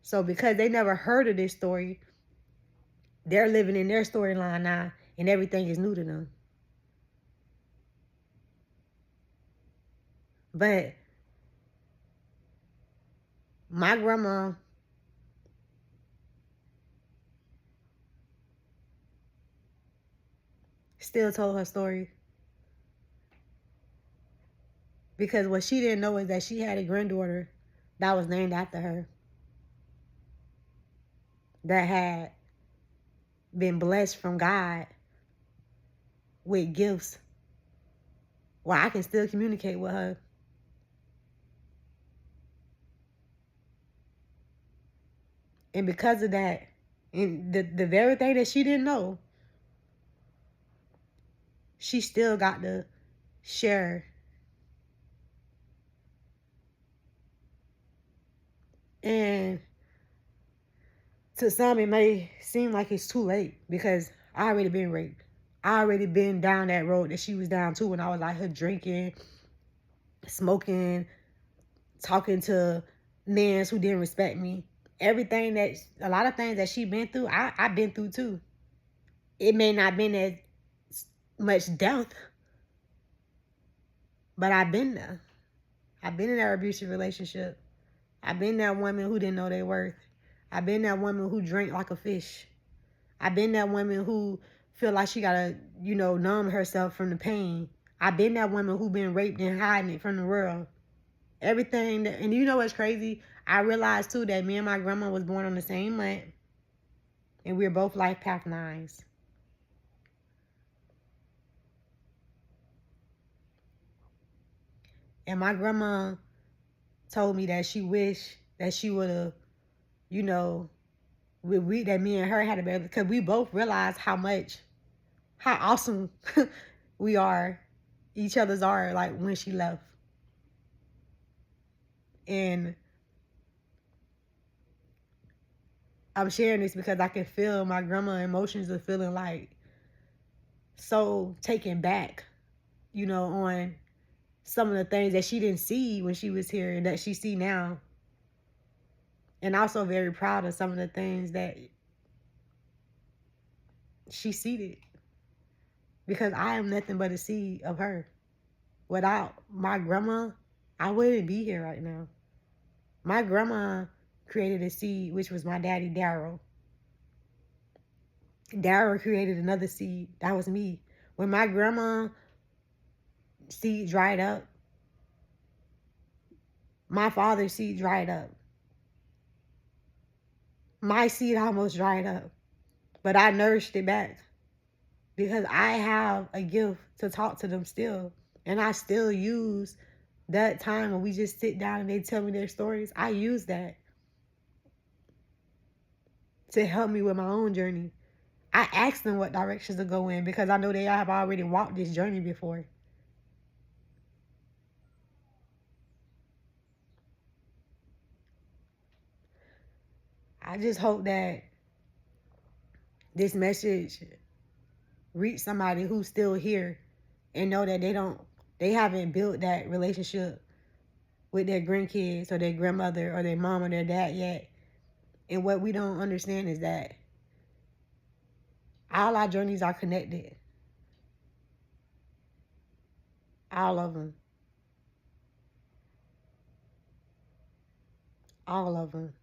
So because they never heard of this story, they're living in their storyline now, and everything is new to them. But my grandma still told her story, because what she didn't know is that she had a granddaughter that was named after her, that had been blessed from God with gifts where I can still communicate with her. And because of that, and the very thing that she didn't know, she still got to share. And to some, it may seem like it's too late, because I already been raped. I already been down that road that she was down too, when I was like her, drinking, smoking, talking to men who didn't respect me. Everything that, a lot of things that she been through, I've been through too. It may not been as much depth, but I've been there. I've been in that abusive relationship. I've been that woman who didn't know their worth. I've been that woman who drank like a fish. I've been that woman who feel like she gotta, numb herself from the pain. I've been that woman who been raped and hiding it from the world. Everything that, and you know what's crazy? I realized too that me and my grandma was born on the same month, and we were both life path 9s. And my grandma told me that she wished that she would have, that me and her had a baby, because we both realized how awesome we are, each other's are, like when she left. And I'm sharing this because I can feel my grandma's emotions of feeling like so taken back, on some of the things that she didn't see when she was here and that she see now. And also very proud of some of the things that she seeded, because I am nothing but a seed of her. Without my grandma, I wouldn't be here right now. My grandma created a seed, which was my daddy, Daryl. Daryl created another seed. That was me. When my grandma seed dried up, my father's seed dried up. My seed almost dried up, but I nourished it back, because I have a gift to talk to them still. And I still use that time when we just sit down and they tell me their stories. I use that to help me with my own journey. I ask them what directions to go in, because I know they have already walked this journey before. I just hope that this message reach somebody who's still here and know that they haven't built that relationship with their grandkids or their grandmother or their mom or their dad yet. And what we don't understand is that All our journeys are connected. All of them. All of them.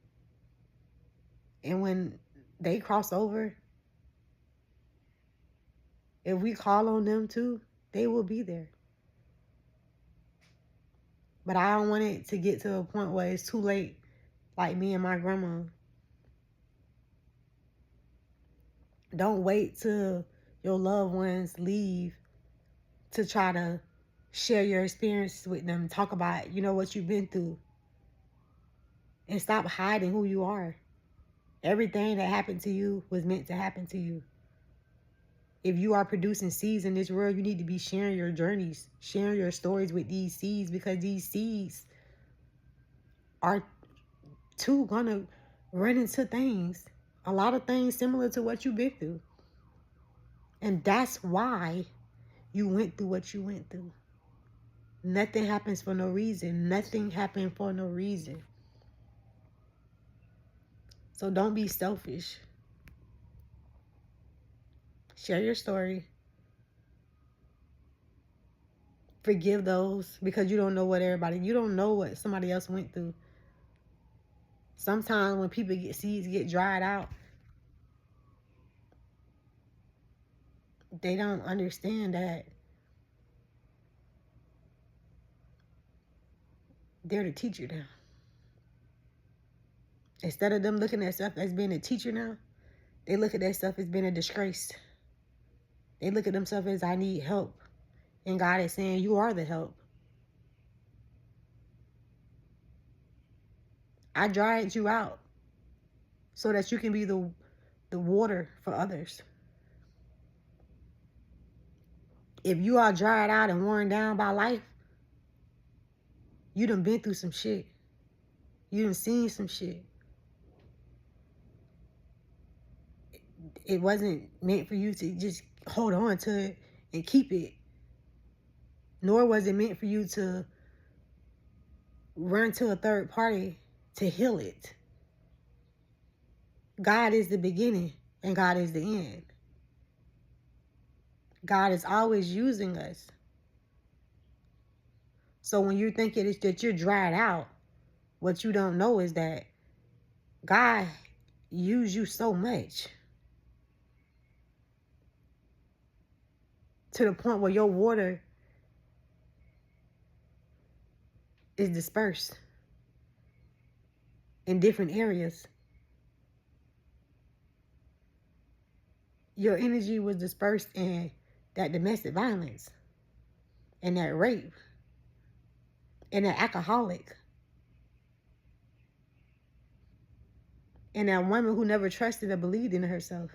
And when they cross over, if we call on them too, they will be there. But I don't want it to get to a point where it's too late, like me and my grandma. Don't wait till your loved ones leave to try to share your experiences with them. Talk about, what you've been through. And stop hiding who you are. Everything that happened to you was meant to happen to you. If you are producing seeds in this world, you need to be sharing your journeys, sharing your stories with these seeds, because these seeds are too gonna run into things. A lot of things similar to what you've been through. And that's why you went through what you went through. Nothing happens for no reason. Nothing happened for no reason. So don't be selfish. Share your story. Forgive those, because you don't know you don't know what somebody else went through. Sometimes when seeds get dried out, they don't understand that they're the teacher now. Instead of them looking at stuff as being a teacher now, they look at that stuff as being a disgrace. They look at themselves as, I need help. And God is saying, you are the help. I dried you out so that you can be the water for others. If you are dried out and worn down by life, you done been through some shit. You done seen some shit. It wasn't meant for you to just hold on to it and keep it. Nor was it meant for you to run to a third party to heal it. God is the beginning and God is the end. God is always using us. So when you're thinking that you're dried out, what you don't know is that God used you so much to the point where your water is dispersed in different areas. Your energy was dispersed in that domestic violence and that rape and that alcoholic and that woman who never trusted or believed in herself.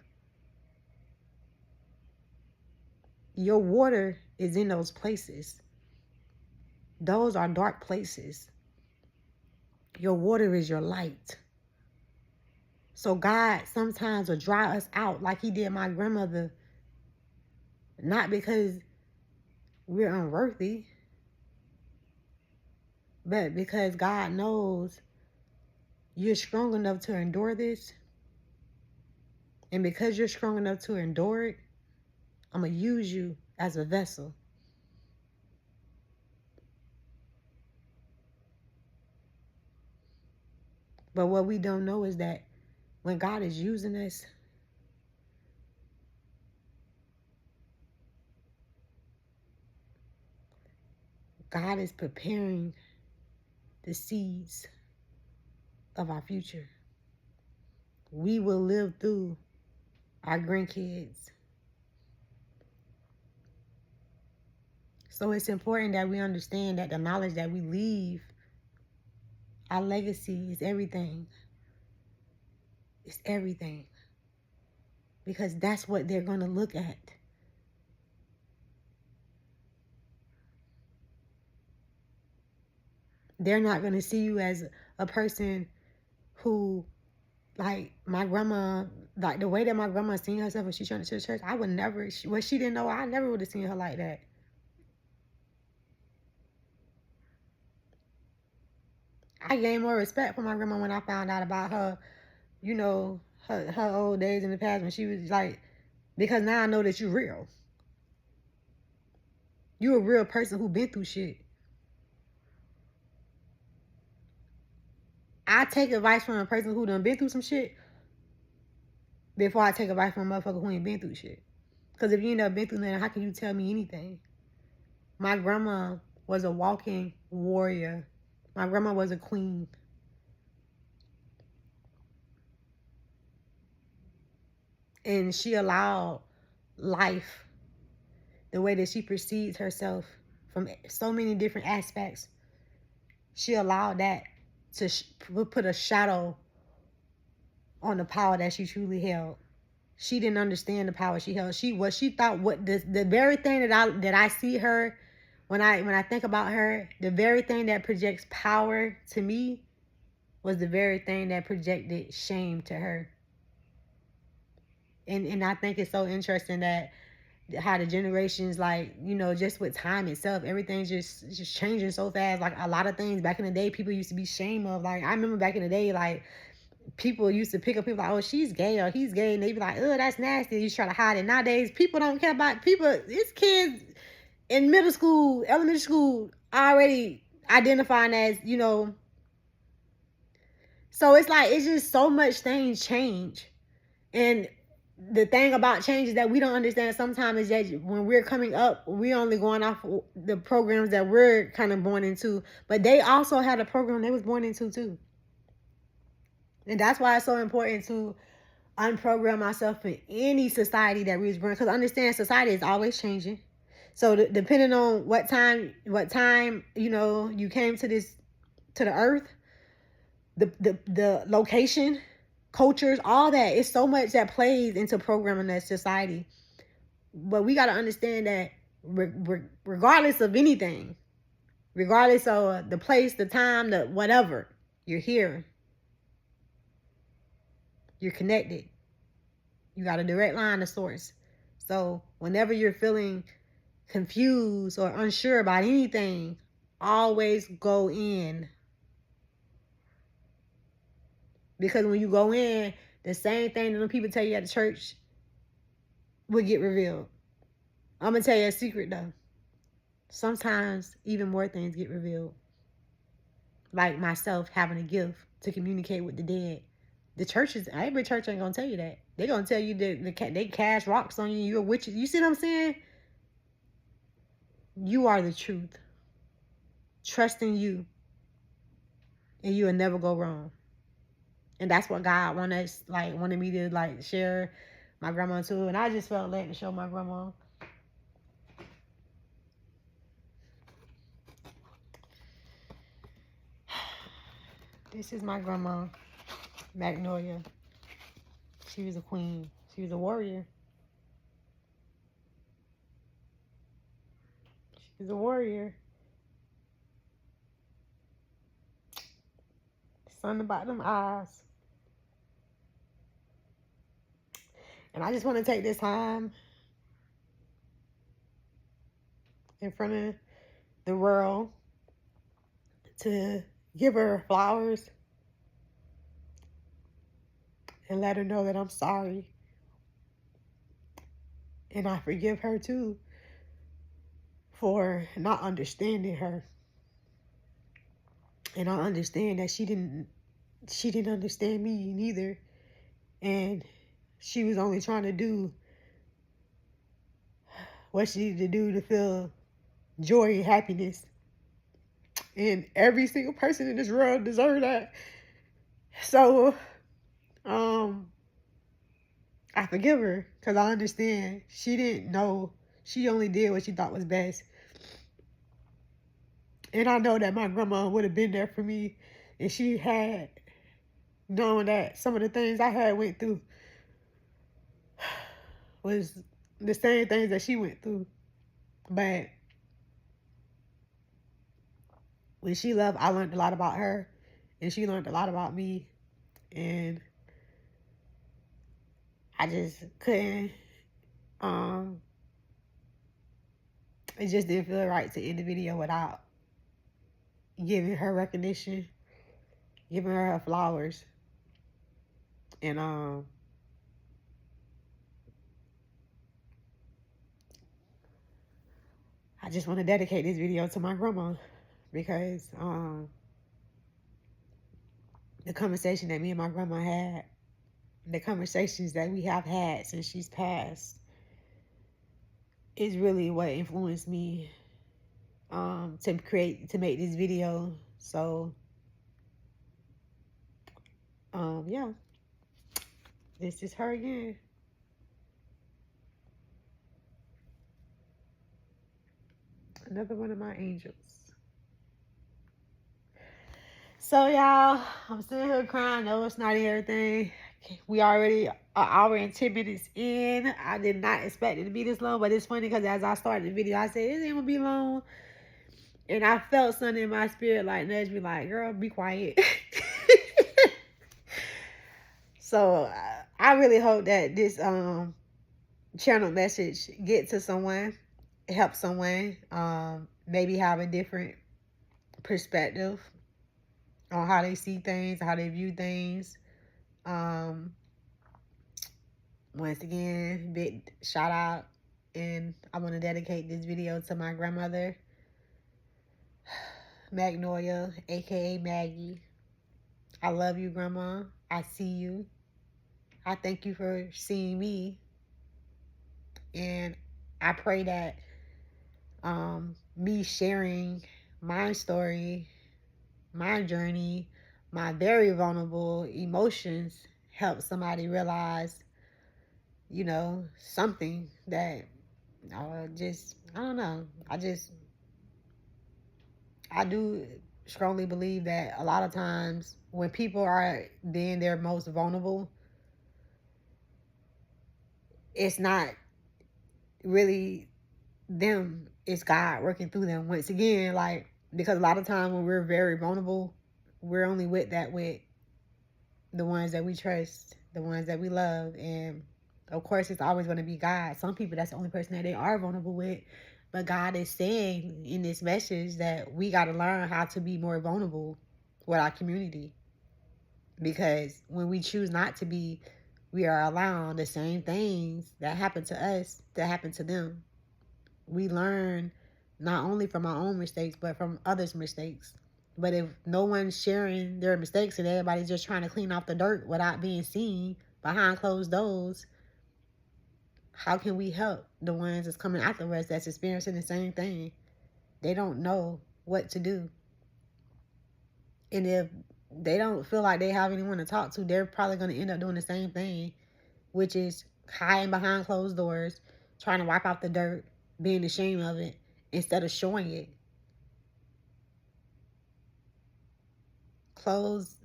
Your water is in those places. Those are dark places. Your water is your light. So God sometimes will dry us out like he did my grandmother, not because we're unworthy, but because God knows you're strong enough to endure this. And because you're strong enough to endure it, I'm going to use you as a vessel. But what we don't know is that when God is using us, God is preparing the seeds of our future. We will live through our grandkids. So it's important that we understand that the knowledge that we leave, our legacy, is everything. It's everything. Because that's what they're going to look at. They're not going to see you as a person who, like my grandma, like the way that my grandma seen herself when she turned to the church, I would never, what she didn't know, I never would have seen her like that. I gained more respect for my grandma when I found out about her, her old days in the past when she was like Because now I know that you're real. You're a real person who been through shit. I take advice from a person who done been through some shit before I take advice from a motherfucker who ain't been through shit. Because if you ain't never been through nothing, how can you tell me anything? My grandma was a walking warrior. My grandma was a queen. And she allowed life, the way that she perceives herself from so many different aspects, she allowed that to put a shadow on the power that she truly held. She didn't understand the power she held. She thought what the very thing that I see her when I think about her, the very thing that projects power to me was the very thing that projected shame to her. And I think it's so interesting that how the generations, like, you know, just with time itself, everything's just changing so fast. Like a lot of things back in the day, people used to be ashamed of. Like I remember back in the day, like people used to pick up people like, oh, she's gay or he's gay, and they be like, oh, that's nasty. You try to hide it. Nowadays, people don't care about people. It's kids in middle school, elementary school, already identifying as, you know. So it's like it's just so much things change, and the thing about change is that we don't understand sometimes is that when we're coming up, we're only going off the programs that we're kind of born into, but they also had a program they was born into too. And that's why it's so important to unprogram myself in any society that we was born, because understand society is always changing. So depending on what time, you know, you came to the earth, the location, cultures, all that. It's so much that plays into programming that society. But we got to understand that regardless of anything, regardless of the place, the time, the whatever, you're here. You're connected. You got a direct line to source. So whenever you're feeling confused or unsure about anything, always go in. Because when you go in, the same thing that the people tell you at the church will get revealed. I'm going to tell you a secret though. Sometimes even more things get revealed. Like myself having a gift to communicate with the dead. The churches, every church ain't going to tell you that. They're going to tell you that they cast rocks on you. You're a witch. You see what I'm saying? You are the truth. Trust in you. And you will never go wrong. And that's what God wanted me to share my grandma too. And I just felt led to show my grandma. This is my grandma, Magnolia. She was a queen. She was a warrior. She was a warrior. Something about them eyes. And I just want to take this time in front of the world to give her flowers and let her know that I'm sorry. And I forgive her too for not understanding her. And I understand that she didn't understand me neither. And she was only trying to do what she needed to do to feel joy and happiness. And every single person in this world deserves that. So, I forgive her because I understand she didn't know. She only did what she thought was best. And I know that my grandma would have been there for me if she had known that some of the things I had went through was the same things that she went through. But when she left, I learned a lot about her, and she learned a lot about me. And I just couldn't, it just didn't feel right to end the video without giving her recognition, giving her flowers. And I just want to dedicate this video to my grandma because the conversation that me and my grandma had, the conversations that we have had since she's passed, is really what influenced me to make this video. So yeah, this is her again. Another one of my angels. So y'all, I'm sitting here crying. No, it's not everything. We already an hour and 10 minutes in. I did not expect it to be this long, but it's funny because as I started the video, I said it ain't gonna be long, and I felt something in my spirit like nudge me, like, girl, be quiet. So I really hope that this channel message get to someone, help someone, maybe have a different perspective on how they see things, how they view things. Once again, big shout out, and I want to dedicate this video to my grandmother, Magnolia, aka Maggie. I love you, Grandma. I see you. I thank you for seeing me, and I pray that me sharing my story, my journey, my very vulnerable emotions help somebody realize, you know, something that I don't know. I do strongly believe that a lot of times when people are being their most vulnerable, it's not really them, it's God working through them. Once again, like, because a lot of times when we're very vulnerable, we're only with the ones that we trust, the ones that we love. And of course, it's always going to be God. Some people, that's the only person that they are vulnerable with. But God is saying in this message that we got to learn how to be more vulnerable with our community. Because when we choose not to be, we are allowing the same things that happen to us to happen to them. We learn not only from our own mistakes, but from others' mistakes. But if no one's sharing their mistakes and everybody's just trying to clean off the dirt without being seen behind closed doors, how can we help the ones that's coming after us that's experiencing the same thing? They don't know what to do. And if they don't feel like they have anyone to talk to, they're probably going to end up doing the same thing, which is hiding behind closed doors, trying to wipe off the dirt, being ashamed of it, instead of showing it. Closed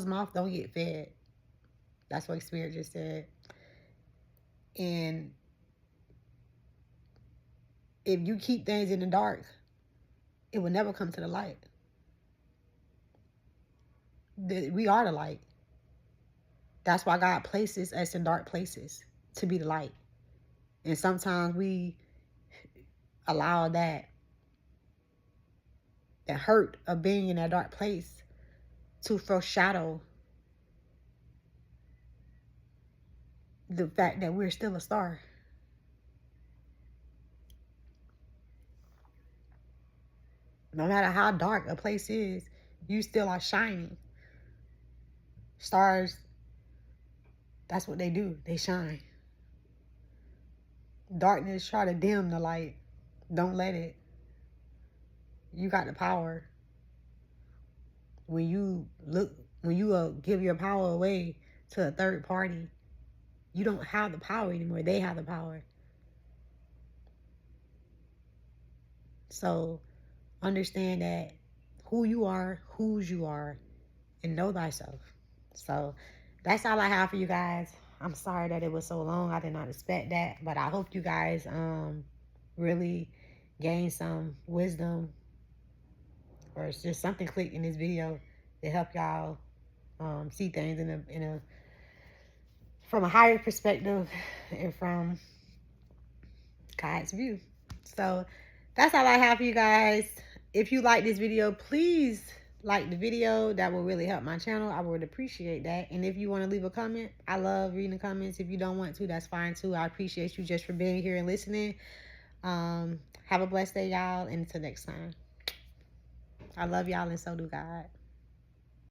mouth don't get fed. That's what Spirit just said. And if you keep things in the dark, it will never come to the light. We are the light. That's why God places us in dark places, to be the light. And sometimes we allow that hurt of being in that dark place to foreshadow the fact that we're still a star. No matter how dark a place is, you still are shining. Stars, that's what they do. They shine. Darkness try to dim the light. Don't let it. You got the power. When you give your power away to a third party, you don't have the power anymore. They have the power. So understand that who you are, whose you are, and know thyself. So that's all I have for you guys. I'm sorry that it was so long. I did not expect that, but I hope you guys really gain some wisdom, or it's just something clicked in this video to help y'all see things from a higher perspective and from God's view. So that's all I have for you guys. If you like this video, please like the video. That will really help my channel. I would appreciate that. And if you want to leave a comment, I love reading the comments. If you don't want to, that's fine too. I appreciate you just for being here and listening. Have a blessed day, y'all, and until next time. I love y'all, and so do God.